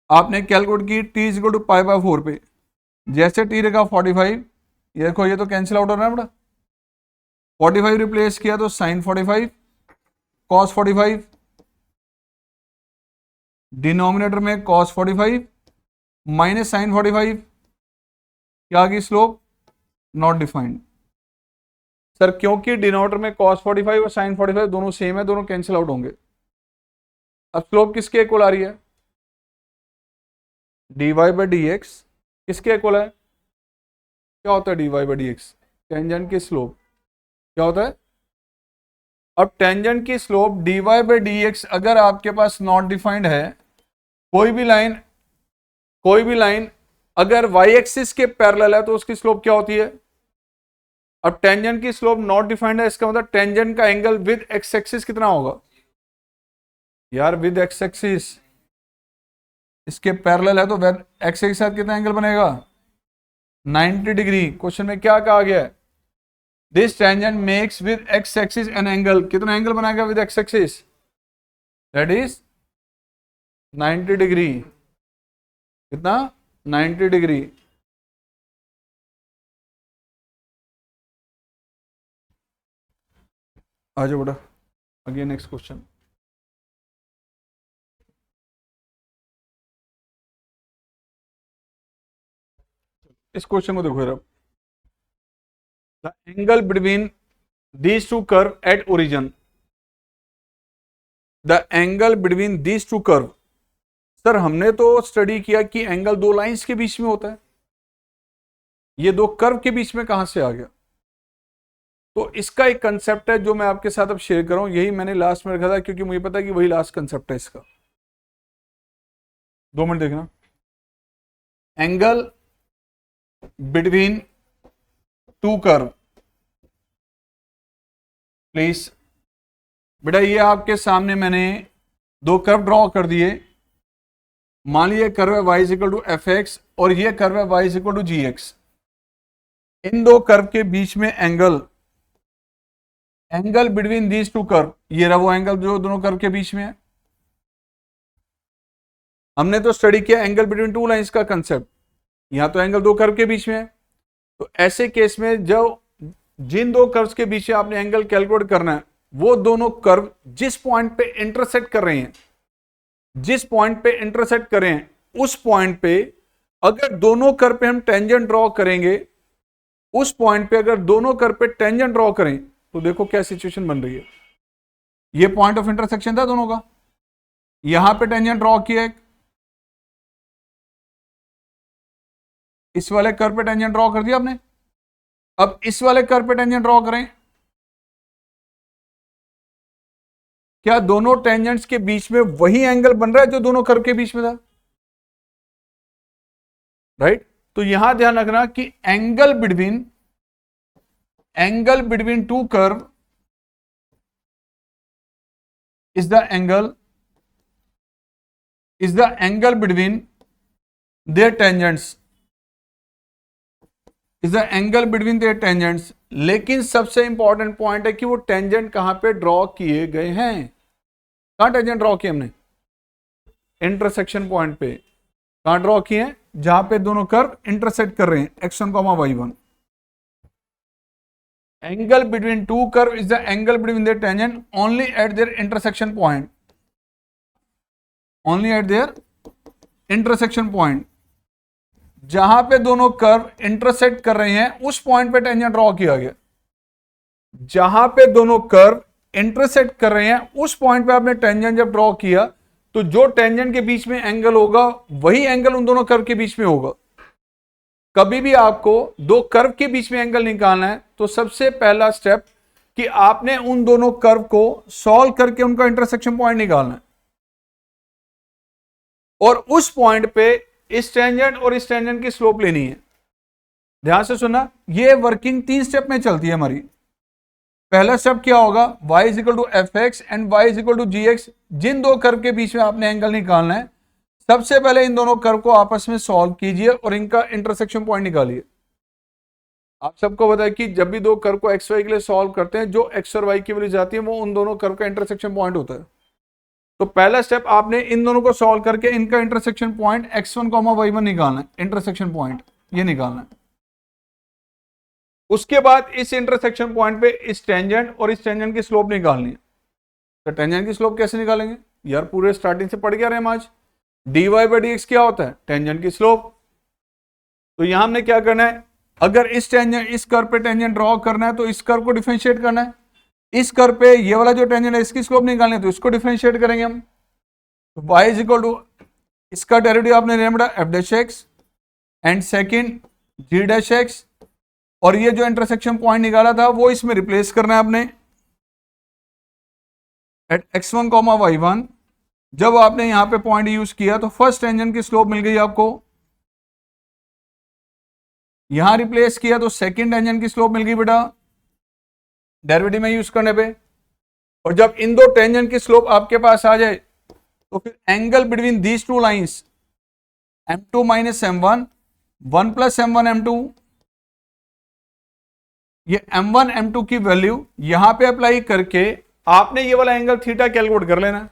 आपने कैलकुलेट की t इज इक्वल टू π/4 पे, जैसे t रखा 45, ये देखो ये तो कैंसिल आउट हो रहा है बेटा, 45 रिप्लेस किया तो sin 45 cos 45, डिनोमिनेटर में cos 45 माइनस sin 45, क्या आ गई स्लोप, नॉट डिफाइंड। सर क्योंकि डिनोमिनेटर में cos 45 और sin 45 दोनों सेम है, दोनों कैंसिल आउट होंगे। अब स्लोप किसके इक्वल आ रही है, dy बाई dx किसके इक्वल है, क्या होता है dy बाई dx, टेंजेंट की स्लोप, क्या होता है। अब टेंजेंट की स्लोप dy बाई dx अगर आपके पास नॉट डिफाइंड है, कोई भी लाइन अगर y एक्सिस के पैरेलल है तो उसकी स्लोप क्या होती है। अब टेंजेंट की स्लोप नॉट डिफाइंड है, इसका मतलब टेंजेंट का एंगल विद एक्स एक्सिस कितना होगा यार, विद एक्स एक्सिस इसके पैरेलल है तो एक्स के साथ कितना एंगल बनेगा, 90 डिग्री। क्वेश्चन में क्या कहा गया है, this tangent makes with x axis an angle, कितना एंगल बनाएगा with x axis, that is 90 degree, कितना 90 डिग्री। आ जाओ बेटा अगेन नेक्स्ट क्वेश्चन। इस क्वेश्चन को देखो जरा, the angle between these two curve at origin, the angle between these two curve. Sir हमने तो स्टडी किया कि एंगल दो लाइंस के बीच में होता है, ये दो कर्व के बीच में कहां से आ गया। तो इसका एक कंसेप्ट है जो मैं आपके साथ अब शेयर कर रहा हूं, यही मैंने लास्ट में रखा था क्योंकि मुझे पता है कि वही लास्ट कंसेप्ट है इसका। 2 मिनट देखना। Angle between two curve. Please बेटा ये आपके सामने मैंने दो कर्व ड्रॉ कर दिए। मान लीजिए कर्व है y is equal to F x और ये कर्व है y is equal to g x. इन दो कर्व के बीच में angle between these two curve, ये रहा वो एंगल जो दोनों कर्व के बीच में है। हमने तो स्टडी किया एंगल बिटवीन टू लाइंस का कंसेप्ट, यहां तो एंगल दो कर्व के बीच में है। तो ऐसे केस में जो जिन दो कर्व्स के बीच में आपने एंगल कैलकुलेट करना है, वो दोनों कर्व जिस पॉइंट पे इंटरसेक्ट कर रहे हैं, जिस पॉइंट पे इंटरसेक्ट कर रहे हैं, उस पॉइंट पे अगर दोनों कर्व पे हम टेंजेंट ड्रॉ करेंगे, उस पॉइंट पे अगर दोनों कर्व पे टेंजेंट ड्रॉ करें तो देखो क्या सिचुएशन बन रही है। ये पॉइंट ऑफ इंटरसेक्शन था दोनों का, यहां पे टेंजेंट ड्रॉ किया एक, इस वाले कर्व पे टेंजेंट ड्रॉ कर दिया आपने। अब इस वाले कर्व पे टेंजेंट ड्रॉ करें, क्या दोनों टेंजेंट्स के बीच में वही एंगल बन रहा है जो दोनों कर्व के बीच में था? राइट? तो यहां ध्यान रखना कि angle between two curve is the angle between their tangents, is the angle between their tangents. लेकिन सबसे इंपॉर्टेंट पॉइंट है कि वो टेंजेंट कहां पे ड्रॉ किए गए हैं। कहां टेंजेंट ड्रॉ किए हमने? इंटरसेक्शन पॉइंट पे। कहां ड्रॉ किए हैं? जहां पे दोनों कर्व इंटरसेक्ट कर रहे हैं, x1, y1। Angle between two curve is the angle between their tangent only eight there intersection point, only eight there intersection point. जहां पे दोनों कर्व इंटरसेक्ट कर रहे हैं उस पॉइंट पे टेंजेंट ड्रॉ किया गया। जहां पे दोनों कर्व इंटरसेक्ट कर रहे हैं उस पॉइंट पे आपने टेंजेंट जब ड्रॉ किया, तो जो टेंजेंट के बीच में एंगल होगा वही एंगल उन दोनों कर्व के बीच में होगा। कभी भी आपको दो कर्व के बीच में एंगल निकालना है तो सबसे पहला स्टेप कि आपने उन दोनों कर्व को सॉल्व करके उनका इंटरसेक्शन पॉइंट निकालना है, और उस पॉइंट पे इस टेंजेंट और इस टेंजेंट की स्लोप लेनी है। ध्यान से सुनना, ये वर्किंग 3 स्टेप में चलती है हमारी। पहला स्टेप क्या होगा? y is equal to F x and y is equal to g x. जिन दो कर्व के बीच में आपने एंगल निकालना है, सबसे पहले इन दोनों कर्व को आपस में सॉल्व कीजिए और इनका इंटरसेक्शन पॉइंट निकालिए। आप सबको पता है कि जब भी दो कर्व को एक्स वाई के लिए सॉल्व करते हैं, जो एक्स और वाई की वैल्यू जाती है वो उन दोनों कर्व का इंटरसेक्शन पॉइंट होता है। तो पहला स्टेप आपने इन दोनों को सॉल्व करके इनका इंटरसेक्शन पॉइंट x1, y1 निकालना है, इंटरसेक्शन पॉइंट ये निकालना है। उसके बाद इस इंटरसेक्शन पॉइंट पे इस टेंजेंट और इस टेंजेंट की स्लोप निकालनी है। तो टेंजेंट की स्लोप कैसे निकालेंगे यार? पूरे स्टार्टिंग से पढ़ गया रहे हम आज। dy बाई डी एक्स क्या होता है? टेंजेंट की स्लोप। तो यहां हमने क्या करना है? अगर इस कर्व पे टेंजेंट ड्रॉ करना है तो इस कर्व को डिफरेंशिएट करना है। इस कर्व पे ये वाला जो टेंजेंट है इसकी स्लोप निकालनी है तो इसको डिफरेंशिएट करेंगे हम। तो y इज इक्वल टू, इसका डेरिवेटिव आपने लेना बेटा f dash x and second g dash x, और ये जो इंटरसेक्शन पॉइंट निकाला था वो इसमें रिप्लेस करना है आपने एट x1, y1। जब आपने यहां पे पॉइंट यूज किया तो फर्स्ट टेंजेंट की स्लोप मिल गई आपको, यहां रिप्लेस किया तो सेकंड टेंजेंट की स्लोप मिल गई बेटा डेरिवेटिव में यूज करने पे। और जब इन दो टेंजेंट की स्लोप आपके पास आ जाए तो फिर angle between these two lines m2 minus m1, 1 plus m1 m2, ये m1 m2 की वैल्यू यहां पे अप्लाई करके आपने ये वाला एंगल थीटा कैलकुलेट कर लेना।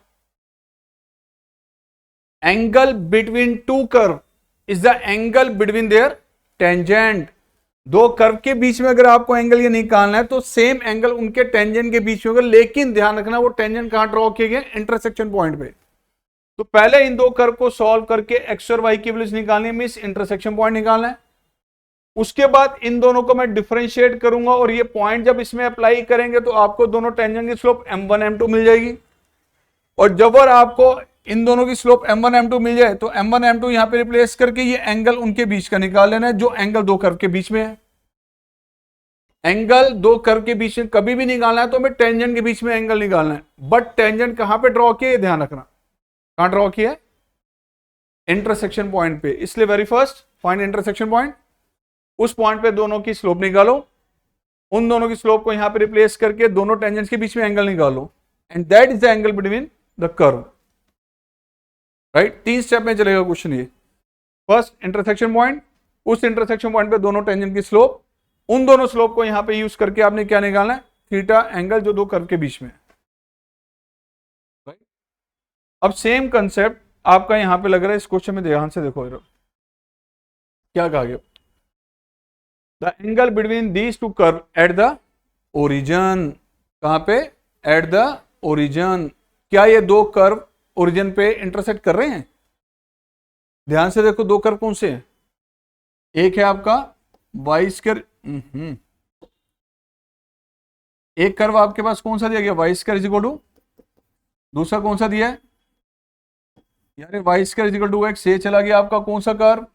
Angle between two curve is the angle between their tangent. दो कर्व के बीच में अगर आपको एंगल ये निकालना है तो सेम एंगल उनके टेंजेंट के बीच में होगा, लेकिन ध्यान रखना वो टेंजेंट कहां ड्रॉ किए गए? इंटरसेक्शन पॉइंट पे। तो पहले इन दो कर्व को सॉल्व करके एक्स और वाई की वैल्यूज निकालनी है, मींस इंटरसेक्शन पॉइंट निकालना है। उसके बाद इन दोनों को मैं डिफरेंशिएट करूंगा और ये पॉइंट जब इसमें अप्लाई करेंगे तो आपको दोनों टेंजेंट की स्लोप m1 m2 मिल जाएगी। और जब आपको इन दोनों की स्लोप m1 m2 मिल जाए तो m1 m2 यहां पे रिप्लेस करके ये एंगल उनके बीच का निकाल लेना है, जो एंगल दो कर्व के बीच में है। एंगल दो कर्व के बीच में कभी भी निकालना है तो हमें टेंजेंट के बीच में एंगल निकालना है, बट टेंजेंट कहां पे ड्रॉ किया ध्यान रखना। कहां ड्रॉ किया? इंटरसेक्शन पॉइंट पे, इसलिए very first find intersection point. उस पॉइंट पे दोनों की स्लोप निकालो, उन दोनों की स्लोप को यहां पे रिप्लेस करके दोनों टेंजेंट्स के बीच में एंगल निकालो, and that is the angle between the curve. Right, 3 step में चलेगा क्वेश्चन ये। फर्स्ट इंटरसेक्शन पॉइंट, उस इंटरसेक्शन पॉइंट पे दोनों टेंजेंट की स्लोप, उन दोनों स्लोप को यहां पे यूज करके आपने क्या निकालना है, थीटा एंगल जो दो कर्व के बीच में। राइट, अब सेम कंसेप्ट आपका यहां पे लग रहा है इस क्वेश्चन में, ध्यान से देखो क्या कहा गया, the angle between these two curve at the origin. कहां पे, एट द ओरिजिन। क्या ये दो कर्व ओरिजिन पे इंटरसेक्ट कर रहे हैं? ध्यान से देखो, दो कर्व कौन से हैं? एक है आपका वाई स्क्वायर, एक कर्व आपके पास कौन सा दिया गया, y square is equal to, दूसरा कौन सा दिया है यार, y square is equal to x. ये चला गया आपका कौन सा कर्व,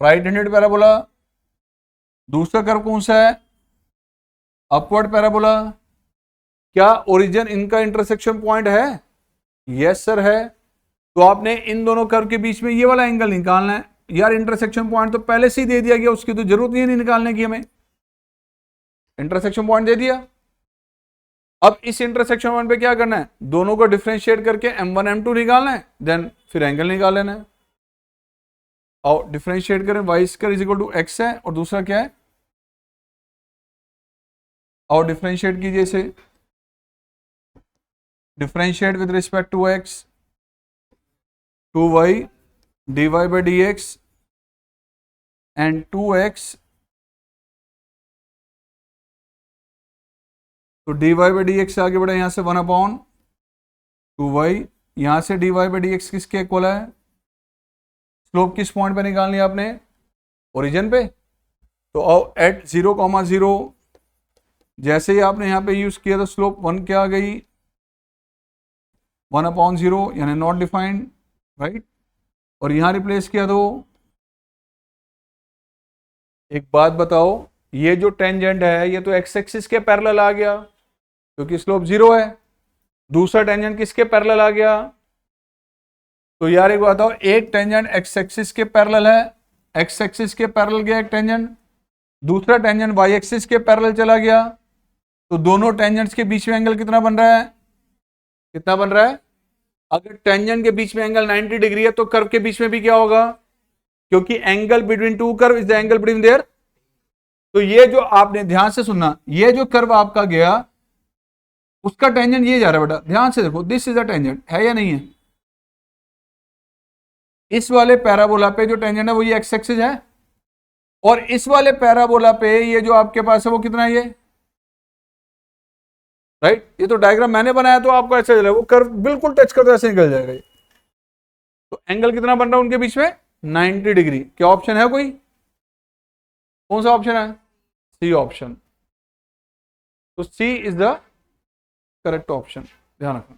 राइट हैंडेड पैराबोला। दूसरा कर्व कौन सा है, अपवर्ड पैराबोला। क्या ओरिजिन इनका इंटरसेक्शन पॉइंट है? यस सर है। तो आपने इन दोनों कर्व के बीच में ये वाला एंगल निकालना है। यार इंटरसेक्शन पॉइंट तो पहले से ही दे दिया गया, उसकी तो जरूरत नहीं है निकालने की, हमें इंटरसेक्शन पॉइंट दे दिया। अब इस इंटरसेक्शन पॉइंट पे क्या करना है, दोनों को डिफरेंशिएट करके m1 m2 निकालना है, देन फिर एंगल निकाल लेना है। और डिफरेंशिएट करें, y square is equal to x है, और दूसरा क्या है, और डिफरेंशिएट कीजिए इसे, differentiate with respect to x, 2y dy by dx and 2x, तो dy by dx से आगे बढ़ा, यहां से 1/2y, यहां से dy by dx किसके इक्वल है, स्लोप किस पॉइंट पे निकालनी है आपने, ओरिजिन पे। तो एट 0,0 जैसे ही आपने यहां पे यूज किया तो स्लोप 1 क्या आ गई, 1/0 यानी नॉट डिफाइंड। राइट, और यहां रिप्लेस किया तो, एक बात बताओ, ये जो टेंजेंट है ये तो एक्स एक्सिस के पैरेलल आ गया क्योंकि स्लोप 0 है। दूसरा टेंजेंट किसके पैरेलल आ गया, तो यार एक बात बताओ, एक टेंजेंट एक्स एक्सिस के पैरेलल है, एक्स एक्सिस के पैरेलल गया एक टेंजेंट, दूसरा टेंजेंट वाई एक्सिस के पैरेलल चला गया, तो दोनों टेंजेंट्स के बीच में एंगल कितना बन रहा है, कितना बन रहा है। अगर टेंजेंट के बीच में एंगल 90 डिग्री है तो कर्व के बीच में भी क्या होगा, क्योंकि angle between two curve is the angle between their. तो ये जो आपने ध्यान से सुनना, ये जो कर्व आपका गया उसका टेंजेंट ये जा रहा है बेटा, ध्यान से देखो, दिस इज द टेंजेंट, है या नहीं है। इस वाले पैराबोला पे जो टेंजेंट है वो ये एक्स एक्सिस है, और इस वाले पैराबोला पे ये जो आपके पास है वो कितना है, ये राइट। ये तो डायग्राम मैंने बनाया तो आपको ऐसे चलेगा, वो कर्व बिल्कुल टच कर, तो ऐसे निकल जाएगा ये। तो एंगल कितना बन रहा है उनके बीच में, 90 डिग्री। क्या ऑप्शन है कोई, कौन सा ऑप्शन है, सी ऑप्शन। तो सी इज द करेक्ट ऑप्शन, ध्यान रखना।